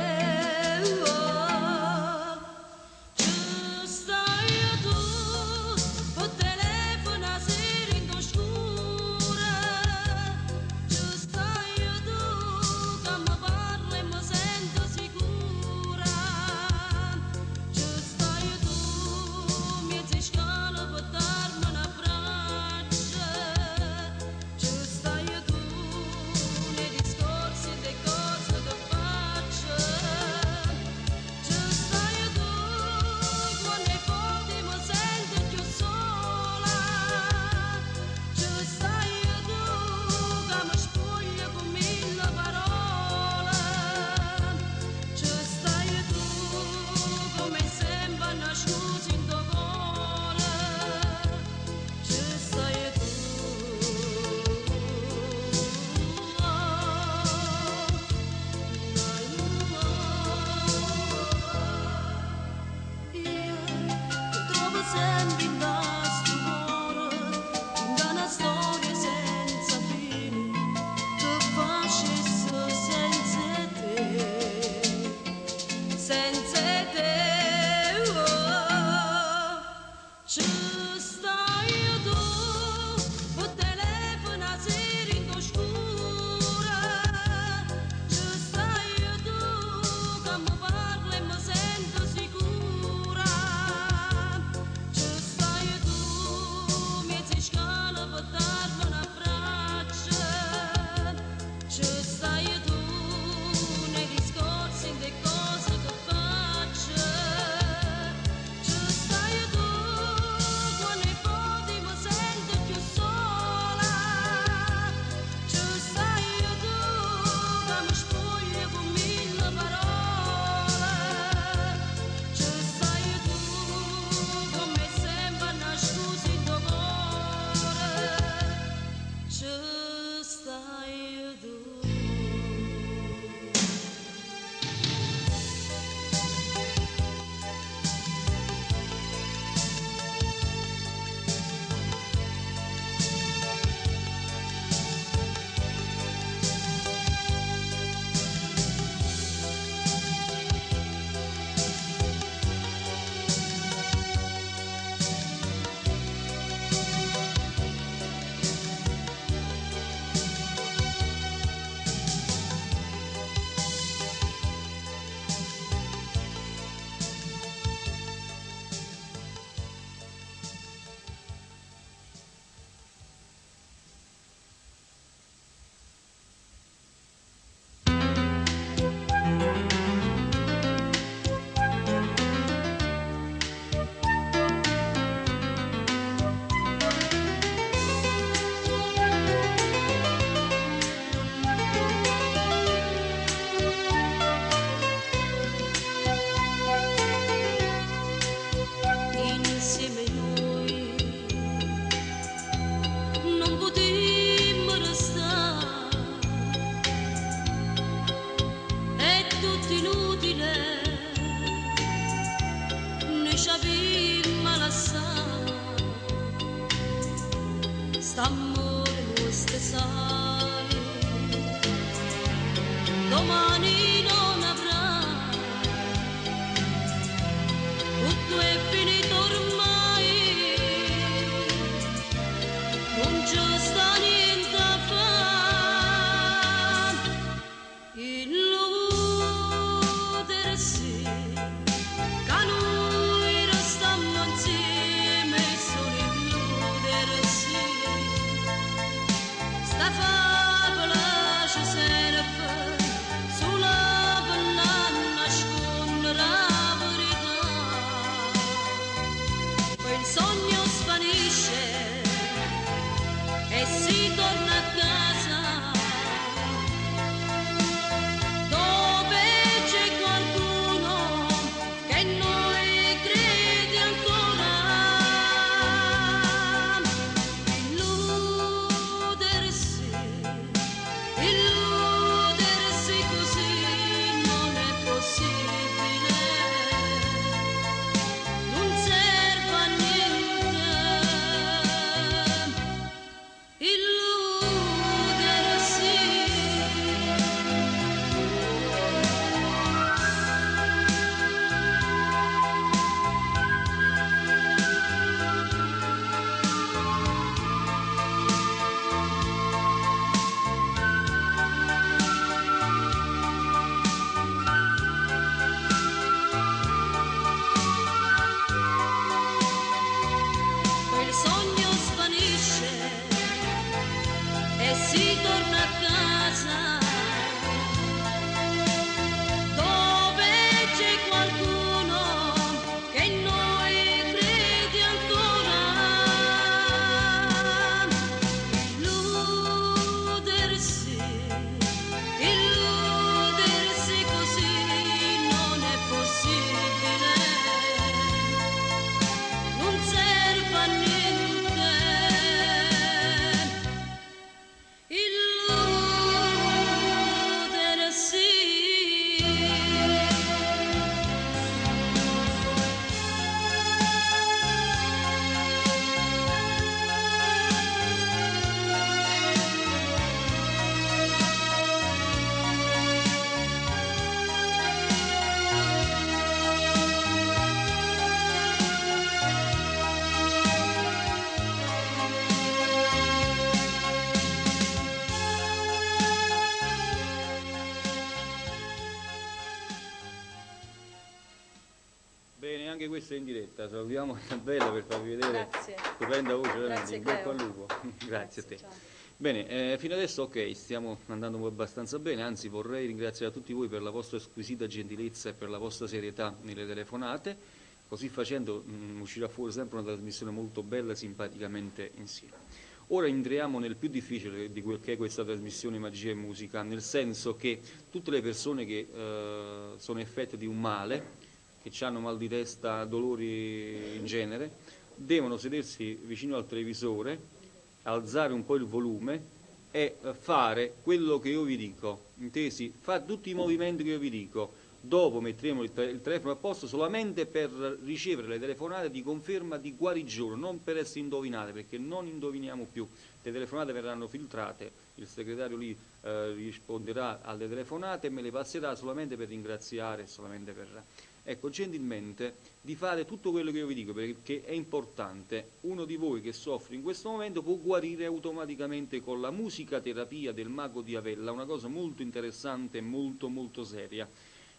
domani non avrà. Tutto è finito ormai, non c'è sta niente a fare. Illudersi che noi restammo insieme, solo illudersi. Sta favola ci serve sulla penna nascondere la verità. Poi il sogno svanisce e si torna a casa, dove c'è qualcuno che noi crede ancora. Illudersi, illudersi così non è possibile, non serve a niente. Illudersi. Poi il sogno svanisce e si torna a casa, dove c'è qualcuno che noi crede ancora. Illudersi, illudersi così non è possibile, non serve a niente. Bene, anche questo è in diretta. Salutiamo Annabella per farvi vedere. Grazie. Stupenda voce, veramente. Grazie, In bocca Cleo. al lupo. Grazie a te. ciao. Bene, fino adesso ok, stiamo andando abbastanza bene, anzi vorrei ringraziare tutti voi per la vostra squisita gentilezza e per la vostra serietà nelle telefonate, così facendo uscirà fuori sempre una trasmissione molto bella, simpaticamente insieme. Ora entriamo nel più difficile di quel che è questa trasmissione Magia e Musica, nel senso che tutte le persone che sono affette di un male, che hanno mal di testa, dolori in genere, devono sedersi vicino al televisore, alzare un po' il volume e fare quello che io vi dico, intesi? Fare tutti i movimenti che io vi dico. Dopo metteremo il telefono a posto solamente per ricevere le telefonate di conferma di guarigione, non per essere indovinate, perché non indoviniamo più. Le telefonate verranno filtrate, il segretario lì risponderà alle telefonate e me le passerà solamente per ringraziare, solamente per... Ecco, gentilmente di fare tutto quello che io vi dico, perché è importante. Uno di voi che soffre in questo momento può guarire automaticamente con la musicaterapia del mago di Avella, una cosa molto interessante e molto molto seria.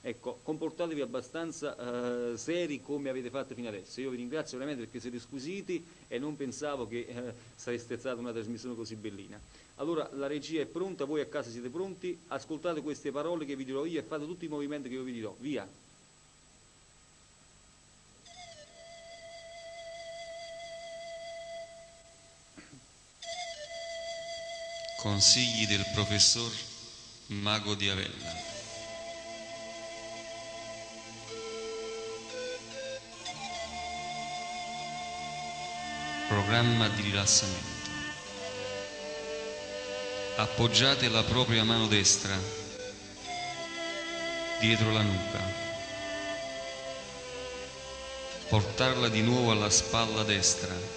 Ecco, comportatevi abbastanza seri come avete fatto fino adesso. Io vi ringrazio veramente perché siete squisiti e non pensavo che sareste stata una trasmissione così bellina. Allora, la regia è pronta, voi a casa siete pronti, ascoltate queste parole che vi dirò io e fate tutti i movimenti che io vi dirò. Via! Consigli del professor Mago di Avella. Programma di rilassamento. Appoggiate la propria mano destra dietro la nuca. Portarla di nuovo alla spalla destra.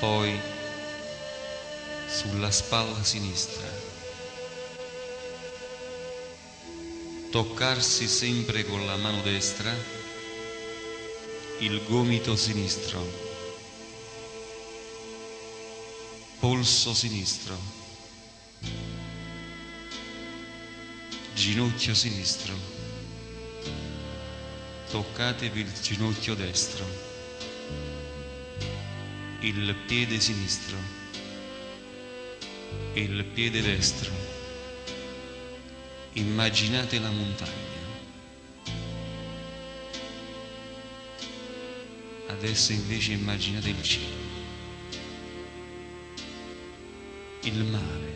Poi sulla spalla sinistra, toccarsi sempre con la mano destra il gomito sinistro, polso sinistro, ginocchio sinistro, toccatevi il ginocchio destro, il piede sinistro, il piede destro, immaginate la montagna. Adesso invece immaginate il cielo, il mare.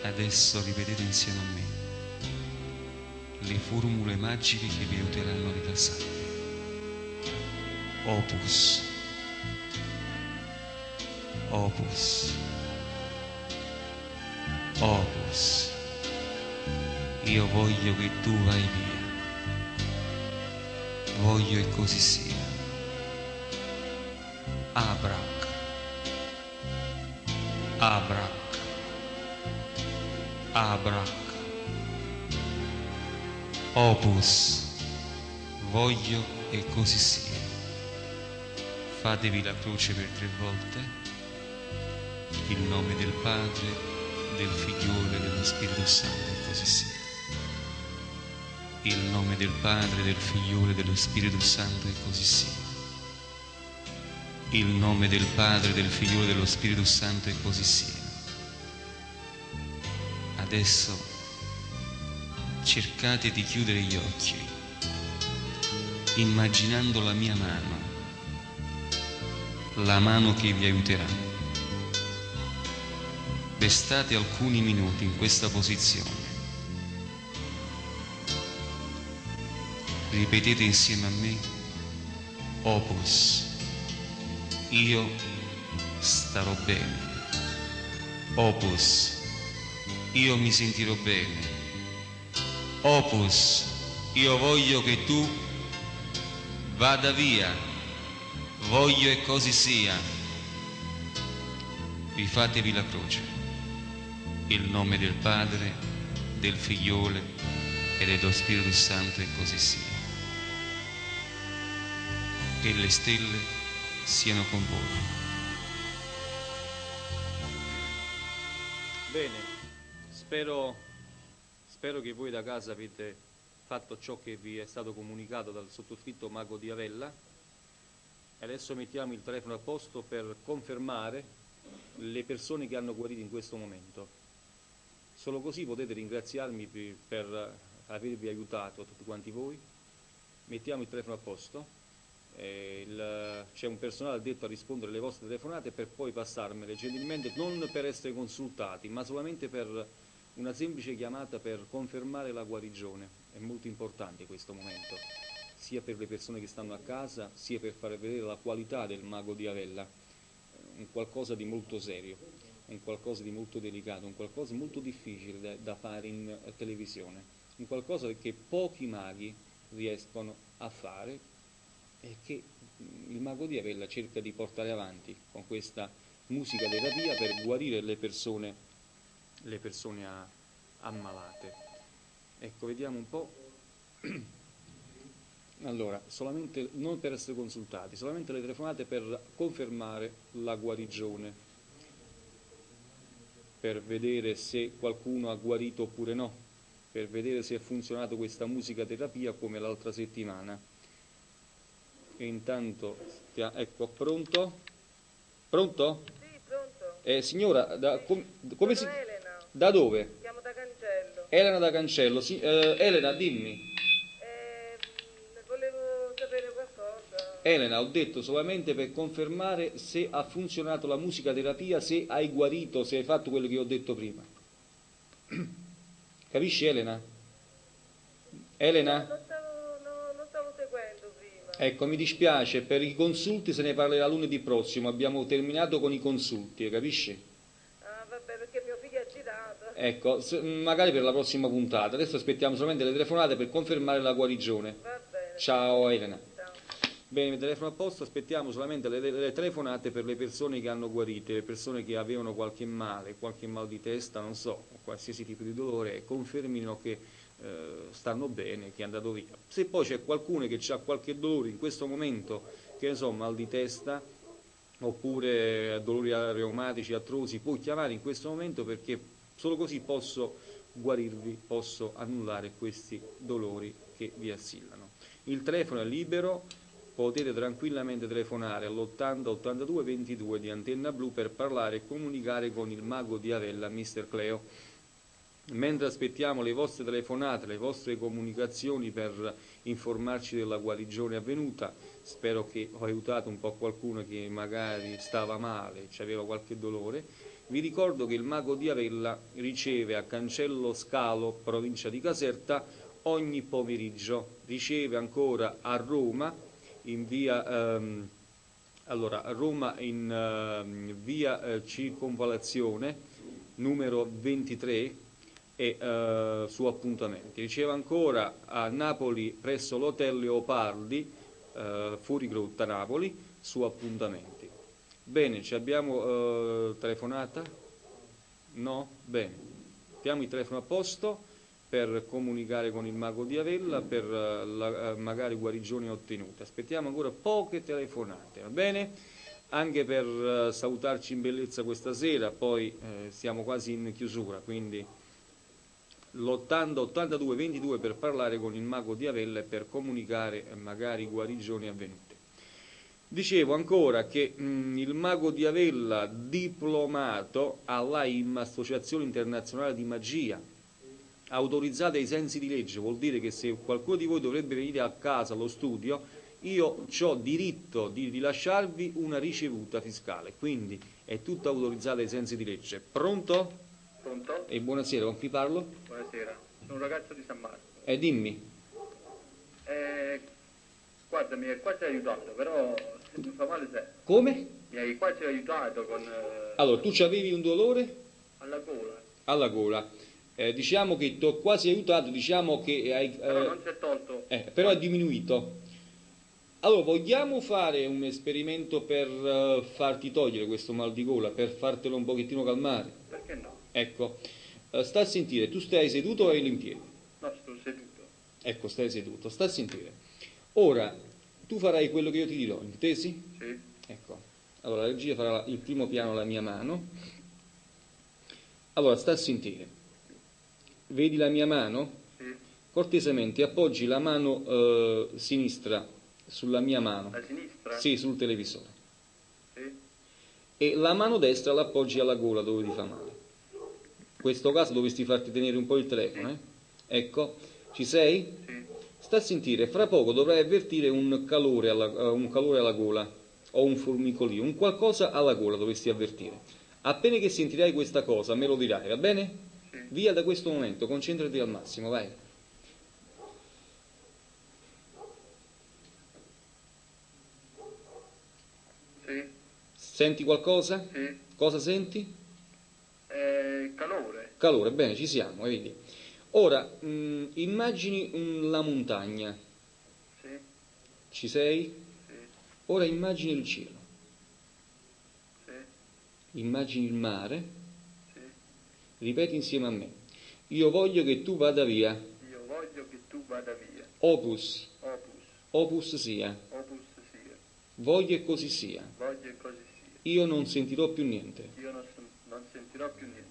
Adesso ripetete insieme a me le formule magiche che vi aiuteranno a rilassarvi. Opus, opus, opus. Io voglio che tu vai via. Voglio e così sia. Abrac, abrac, abrac. Opus, voglio e così sia. Fatevi la croce per 3 volte. Il nome del Padre, del Figliolo e dello Spirito Santo e così sia. Il nome del Padre, del Figliolo e dello Spirito Santo e così sia. Il nome del Padre, del Figliolo e dello Spirito Santo e così sia. Adesso cercate di chiudere gli occhi, immaginando la mia mano, la mano che vi aiuterà. Restate alcuni minuti in questa posizione. Ripetete insieme a me, opus, io starò bene. Opus, io mi sentirò bene. Opus, io voglio che tu vada via. Voglio e così sia. Rifatevi la croce. Il nome del Padre, del Figliolo e dello Spirito Santo e così sia. E le stelle siano con voi. Bene, spero che voi da casa avete fatto ciò che vi è stato comunicato dal sottoscritto Mago di Avella. E adesso mettiamo il telefono a posto per confermare le persone che hanno guarito in questo momento. Solo così potete ringraziarmi per avervi aiutato tutti quanti voi. Mettiamo il telefono a posto. C'è un personale addetto a rispondere alle vostre telefonate per poi passarmele gentilmente, non per essere consultati, ma solamente per una semplice chiamata per confermare la guarigione. È molto importante questo momento, sia per le persone che stanno a casa, sia per far vedere la qualità del Mago di Avella. Un qualcosa di molto serio, un qualcosa di molto delicato, un qualcosa molto difficile da fare in televisione, un qualcosa che pochi maghi riescono a fare e che il Mago di Avella cerca di portare avanti con questa musica terapia per guarire le persone ammalate. Ecco, vediamo un po'. Allora, solamente, non per essere consultati, solamente le telefonate per confermare la guarigione, per vedere se qualcuno ha guarito oppure no, per vedere se ha funzionato questa musica terapia come l'altra settimana. E intanto, ecco, pronto? Pronto? Sì, pronto? Signora, come si... Sono Elena, Da dove? chiamo da Cancello. Elena da Cancello. Sì, Elena, dimmi. Volevo sapere qualcosa. Elena, ho detto solamente per confermare se ha funzionato la musicaterapia, se hai guarito, se hai fatto quello che ho detto prima. Capisci, Elena? Elena? Non stavo seguendo prima. Ecco, mi dispiace, per i consulti se ne parlerà lunedì prossimo, abbiamo terminato con i consulti, capisci? Ah, vabbè, perché mio figlio è girato. Ecco, magari per la prossima puntata. Adesso aspettiamo solamente le telefonate per confermare la guarigione. Va bene. Ciao Elena. Ciao. Bene, telefono a posto, aspettiamo solamente le telefonate per le persone che hanno guarito, le persone che avevano qualche male, qualche mal di testa, non so, qualsiasi tipo di dolore, e confermino che stanno bene, che è andato via. Se poi c'è qualcuno che ha qualche dolore in questo momento, che ne so, mal di testa, oppure dolori reumatici, artrosi, può chiamare in questo momento, perché solo così posso guarirvi, posso annullare questi dolori che vi assillano. Il telefono è libero, potete tranquillamente telefonare all'80 82 22 di Antenna Blu per parlare e comunicare con il mago di Avella, Mr. Cleo. Mentre aspettiamo le vostre telefonate, le vostre comunicazioni per informarci della guarigione avvenuta, spero che ho aiutato un po' qualcuno che magari stava male, aveva qualche dolore. Vi ricordo che il mago di Avella riceve a Cancello Scalo, provincia di Caserta, ogni pomeriggio. Riceve ancora a Roma, in via a Roma in via Circonvallazione numero 23 e su appuntamenti. Riceve ancora a Napoli presso l'hotel Leopardi, fuori Grotta Napoli, su appuntamenti. Bene, ci abbiamo telefonata? No? Bene, mettiamo il telefono a posto per comunicare con il mago di Avella per la magari guarigione ottenuta. Aspettiamo ancora poche telefonate, va bene? Anche per salutarci in bellezza questa sera, poi siamo quasi in chiusura, quindi l'80 82 22 per parlare con il mago di Avella e per comunicare magari guarigioni avvenute. Dicevo ancora che il mago di Avella, diplomato all'AIM, Associazione Internazionale di Magia, autorizzata ai sensi di legge, vuol dire che se qualcuno di voi dovrebbe venire a casa, allo studio, io ho diritto di rilasciarvi una ricevuta fiscale, quindi è tutto autorizzato ai sensi di legge. Pronto? Pronto? E buonasera, con chi parlo? Buonasera, sono un ragazzo di San Marco. Dimmi. Guarda, mi hai quasi aiutato, però se mi fa male sempre. Come? Mi hai quasi aiutato con... Allora, tu avevi un dolore? alla gola. Alla gola. Diciamo che ti ho quasi aiutato, diciamo che hai... Però non si è tolto. Però è diminuito. Allora, vogliamo fare un esperimento per farti togliere questo mal di gola, per fartelo un pochettino calmare? Perché no? Ecco, sta a sentire, tu stai seduto o hai in piedi? No, sto seduto. Ecco, stai seduto, sta a sentire. Ora, tu farai quello che io ti dirò, intesi? Sì. Ecco, allora la regia farà il primo piano alla mia mano. Allora, sta a sentire. Vedi la mia mano? Sì. Cortesemente appoggi la mano sinistra sulla mia mano. La sinistra? Sì, sul televisore. Sì. E la mano destra l'appoggi alla gola dove ti fa male. In questo caso dovresti farti tenere un po' il telefono, Sì. Ecco, ci sei? Sì. Sta a sentire, fra poco dovrai avvertire un calore alla gola o un formicolio, un qualcosa alla gola dovresti avvertire. Appena che sentirai questa cosa me lo dirai, va bene? Sì. Via da questo momento, concentrati al massimo, vai. Sì. Senti qualcosa? Sì. Cosa senti? Calore. Calore, bene, ci siamo, vedi. Ora, immagini la montagna. Sì. Ci sei? Sì. Ora immagini il cielo. Sì. Immagini il mare. Sì. Ripeti insieme a me. Io voglio che tu vada via. Io voglio che tu vada via. Opus. Opus. Opus sia. Opus sia. Voglio e così sia. Voglio e così sia. Io non sentirò più niente. Io non sentirò più niente.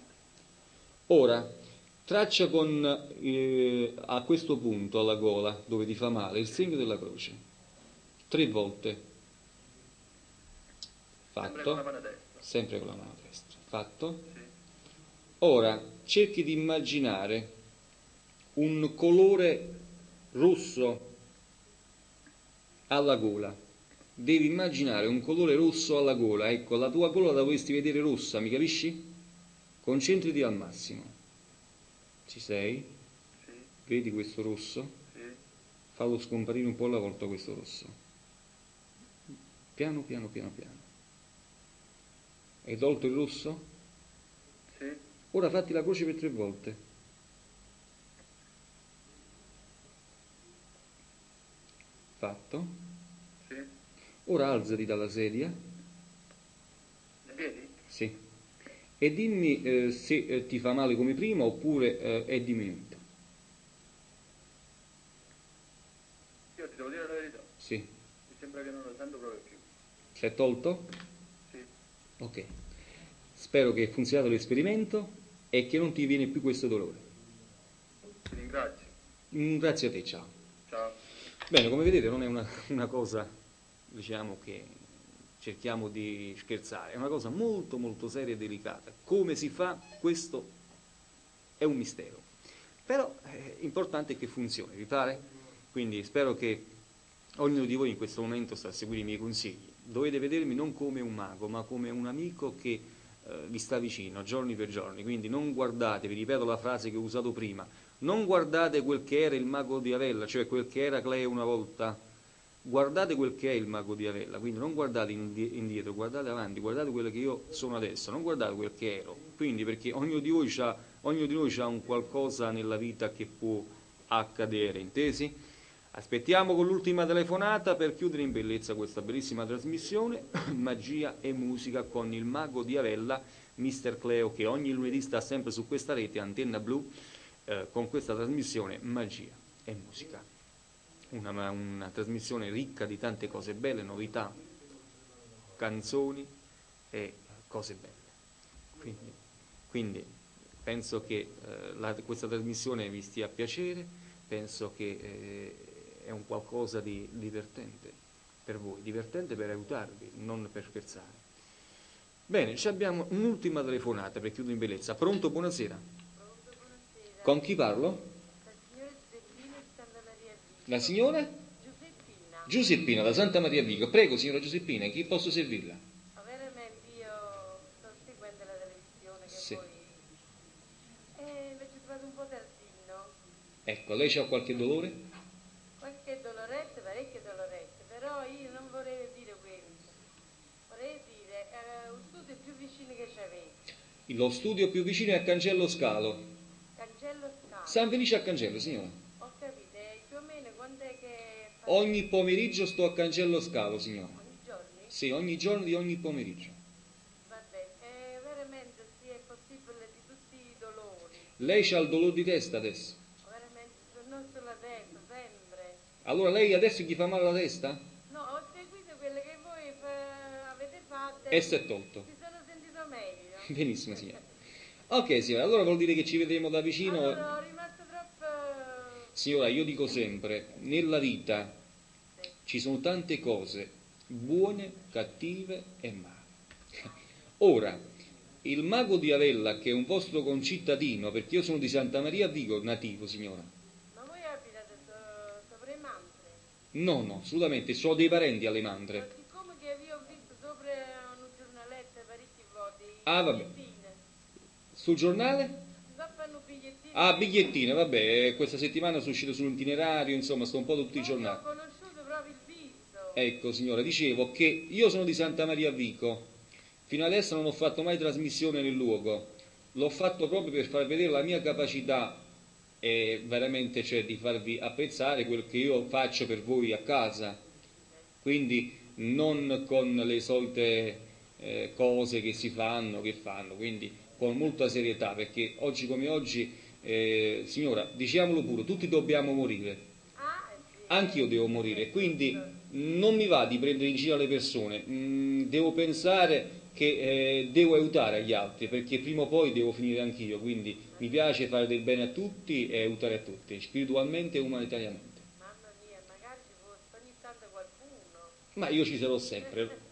Ora, traccia con a questo punto alla gola, dove ti fa male, il segno della croce. 3 volte. Sempre con la Fatto. mano destra. Sempre con la mano destra. Fatto. Sì. Ora, cerchi di immaginare un colore rosso alla gola. Devi immaginare un colore rosso alla gola. Ecco, la tua gola la dovresti vedere rossa, mi capisci? Concentrati al massimo. Ci sei? Sì. Vedi questo rosso? Sì. Fallo scomparire un po' alla volta questo rosso. Piano, piano, piano, piano. Hai tolto il rosso? Sì. Ora fatti la croce per 3 volte. Fatto? Sì. Ora alzati dalla sedia. In piedi? Sì. E dimmi se ti fa male come prima oppure è diminuito. Io ti devo dire la verità. Sì. Mi sembra che non lo sento proprio più. Si è tolto? Sì. Ok. Spero che abbia funzionato l'esperimento e che non ti viene più questo dolore. Ti ringrazio. Grazie a te, ciao. Ciao. Bene, come vedete non è una cosa, diciamo, che cerchiamo di scherzare, è una cosa molto molto seria e delicata. Come si fa? Questo è un mistero. Però è importante che funzioni, vi pare? Quindi spero che ognuno di voi in questo momento sta a seguire i miei consigli. Dovete vedermi non come un mago, ma come un amico che vi sta vicino, giorni per giorni. Quindi non guardate, vi ripeto la frase che ho usato prima, non guardate quel che era il mago di Avella, cioè quel che era Cleo una volta, guardate quel che è il mago di Avella, quindi non guardate indietro, guardate avanti, guardate quello che io sono adesso, non guardate quel che ero. Quindi perché ognuno di noi ha un qualcosa nella vita che può accadere, intesi? Aspettiamo con l'ultima telefonata per chiudere in bellezza questa bellissima trasmissione, Magia e musica con il mago di Avella, Mr. Cleo, che ogni lunedì sta sempre su questa rete, Antenna Blu, con questa trasmissione Magia e musica. Una trasmissione ricca di tante cose belle, novità, canzoni e cose belle. Quindi penso che questa trasmissione vi stia a piacere, penso che è un qualcosa di divertente per voi, divertente per aiutarvi, non per scherzare. Bene, abbiamo un'ultima telefonata per chiudere in bellezza. Pronto? Buonasera. Pronto, buonasera. Con chi parlo? La signora Giuseppina di Santa Maria Vico. La signora? Giuseppina. Giuseppina da Santa Maria Vico. Prego, signora Giuseppina, chi posso servirla? Ma veramente io sto seguendo la televisione che Sì. poi... invece ho trovato un po' tardino. Ecco, lei c'ha qualche dolore? Qualche dolorette, parecchie dolorette, però io non vorrei dire questo. Vorrei dire un studio più vicino che c'avete. Lo studio più vicino è a Cancello Scalo. Cancello Scalo. San Felice a Cancello, signora. Ho capito, e più o meno quando è che... Ogni pomeriggio sto a Cancello Scalo, signora. Ogni giorno? Sì, ogni giorno di ogni pomeriggio. Va bene, veramente sì, è possibile di tutti i dolori. Lei c'ha il dolore di testa adesso? Veramente, non sulla testa, sempre. Allora lei adesso gli fa male la testa? No, ho seguito quelle che voi avete fatto E si è tolto. mi sono sentito meglio. Benissimo, signora. Ok, signora, allora vuol dire che ci vedremo da vicino. Allora, ho rimasto troppo... Signora, io dico sempre, nella vita ci sono tante cose, buone, cattive e male. Ora, il mago di Avella, che è un vostro concittadino, perché io sono di Santa Maria Vico, nativo, signora. Ma voi abitate sopra i Manfre? No, assolutamente, sono dei parenti alle Ma mandre. siccome che vi ho visto sopra un giornalette parecchi voti, Ah, vabbè. bigliettine. Sul giornale? Sto fanno bigliettine. Ah, bigliettine, vabbè, questa settimana sono uscito sull'itinerario, insomma, sto un po' tutti i Ho giornali. conosciuto proprio il viso. Ecco, signora, dicevo che io sono di Santa Maria Vico. Fino adesso non ho fatto mai trasmissione nel luogo. L'ho fatto proprio per far vedere la mia capacità e veramente, cioè, di farvi apprezzare quel che io faccio per voi a casa. Quindi non con le solite cose che si fanno, quindi con molta serietà, perché oggi come oggi, signora, diciamolo pure, tutti dobbiamo morire. Sì. Anch'io devo morire, quindi non mi va di prendere in giro le persone, devo pensare che devo aiutare gli altri, perché prima o poi devo finire anch'io, quindi mi piace fare del bene a tutti e aiutare a tutti, spiritualmente e umanitariamente. Mamma mia, magari ci fosse ogni tanto qualcuno. Ma io ci sarò sempre,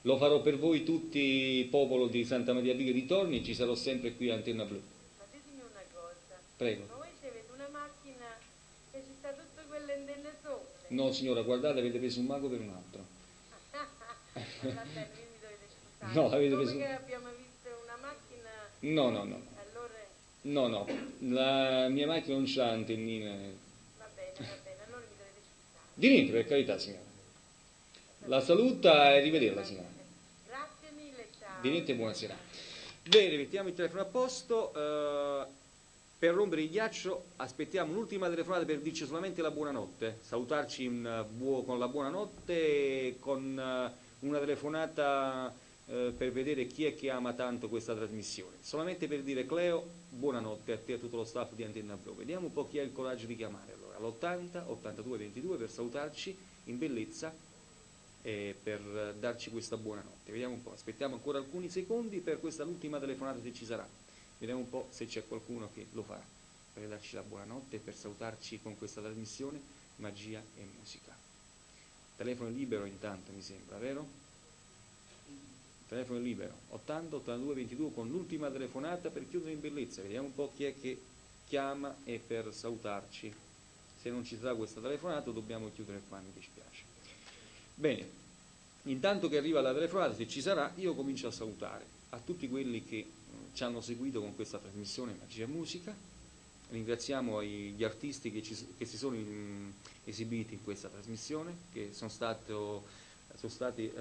lo farò per voi tutti, popolo di Santa Maria Vico e dintorni, ci sarò sempre qui a Antenna Blu. Ma ditemi una cosa. Prego. Ma voi avete una macchina che ci sta tutte quelle antenne sopra? No signora, guardate, avete preso un mago per un altro. Va bene, io mi dovete scusare. No, avete Come preso... che abbiamo visto una macchina... No, Allora... la mia macchina non c'ha antennine. Va bene, allora mi dovete scusare. Di niente, per carità signora. La saluta e rivederla signora. Grazie mille, ciao. Di niente, buonasera. Bene, mettiamo il telefono a posto. Per rompere il ghiaccio aspettiamo un'ultima telefonata per dirci solamente la buonanotte, salutarci con la buonanotte, con una telefonata per vedere chi è che ama tanto questa trasmissione. Solamente per dire Cleo, buonanotte a te e a tutto lo staff di Antenna Blu. Vediamo un po' chi ha il coraggio di chiamare allora, all'80 82 22 per salutarci in bellezza e per darci questa buonanotte. Vediamo un po', aspettiamo ancora alcuni secondi per questa l'ultima telefonata se ci sarà. Vediamo un po' se c'è qualcuno che lo farà per darci la buonanotte e per salutarci con questa trasmissione Magia e Musica. Telefono libero intanto mi sembra, vero? Telefono libero 80 82 22 con l'ultima telefonata per chiudere in bellezza. Vediamo un po' chi è che chiama e per salutarci. Se non ci sarà questa telefonata dobbiamo chiudere qua, mi dispiace. Bene, intanto che arriva la telefonata, se ci sarà, io comincio a salutare a tutti quelli che ci hanno seguito con questa trasmissione Magia e Musica. Ringraziamo gli artisti che si sono esibiti in questa trasmissione, che sono stati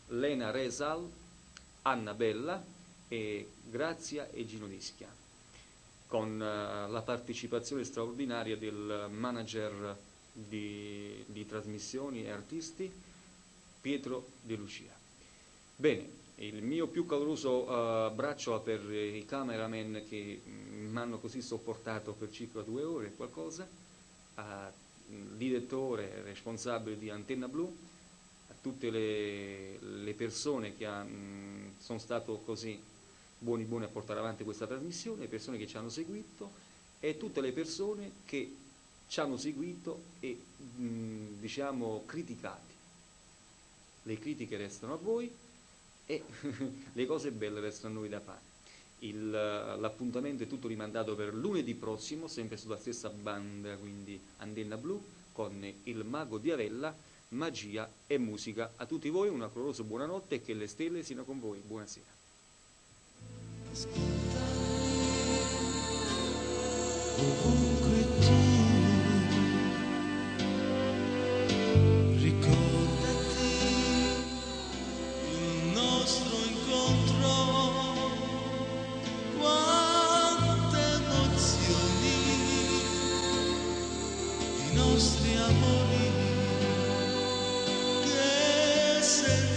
Lena Resal, Anna Bella e Grazia e Gino Dischia, con la partecipazione straordinaria del manager di trasmissioni e artisti Pietro De Lucia. Bene, il mio più caloroso abbraccio per i cameraman che mi hanno così sopportato per circa 2 ore qualcosa, al direttore responsabile di Antenna Blu, a tutte le persone che sono stato così buoni a portare avanti questa trasmissione, le persone che ci hanno seguito e tutte le persone che ci hanno seguito e diciamo criticati. Le critiche restano a voi e le cose belle restano a noi da fare. L'appuntamento è tutto rimandato per lunedì prossimo, sempre sulla stessa banda, quindi Antenna Blu, con il Mago di Avella, Magia e Musica. A tutti voi una calorosa buonanotte e che le stelle siano con voi. Buonasera. Ovunque tu ricordati il nostro incontro, quante emozioni, i nostri amori che senza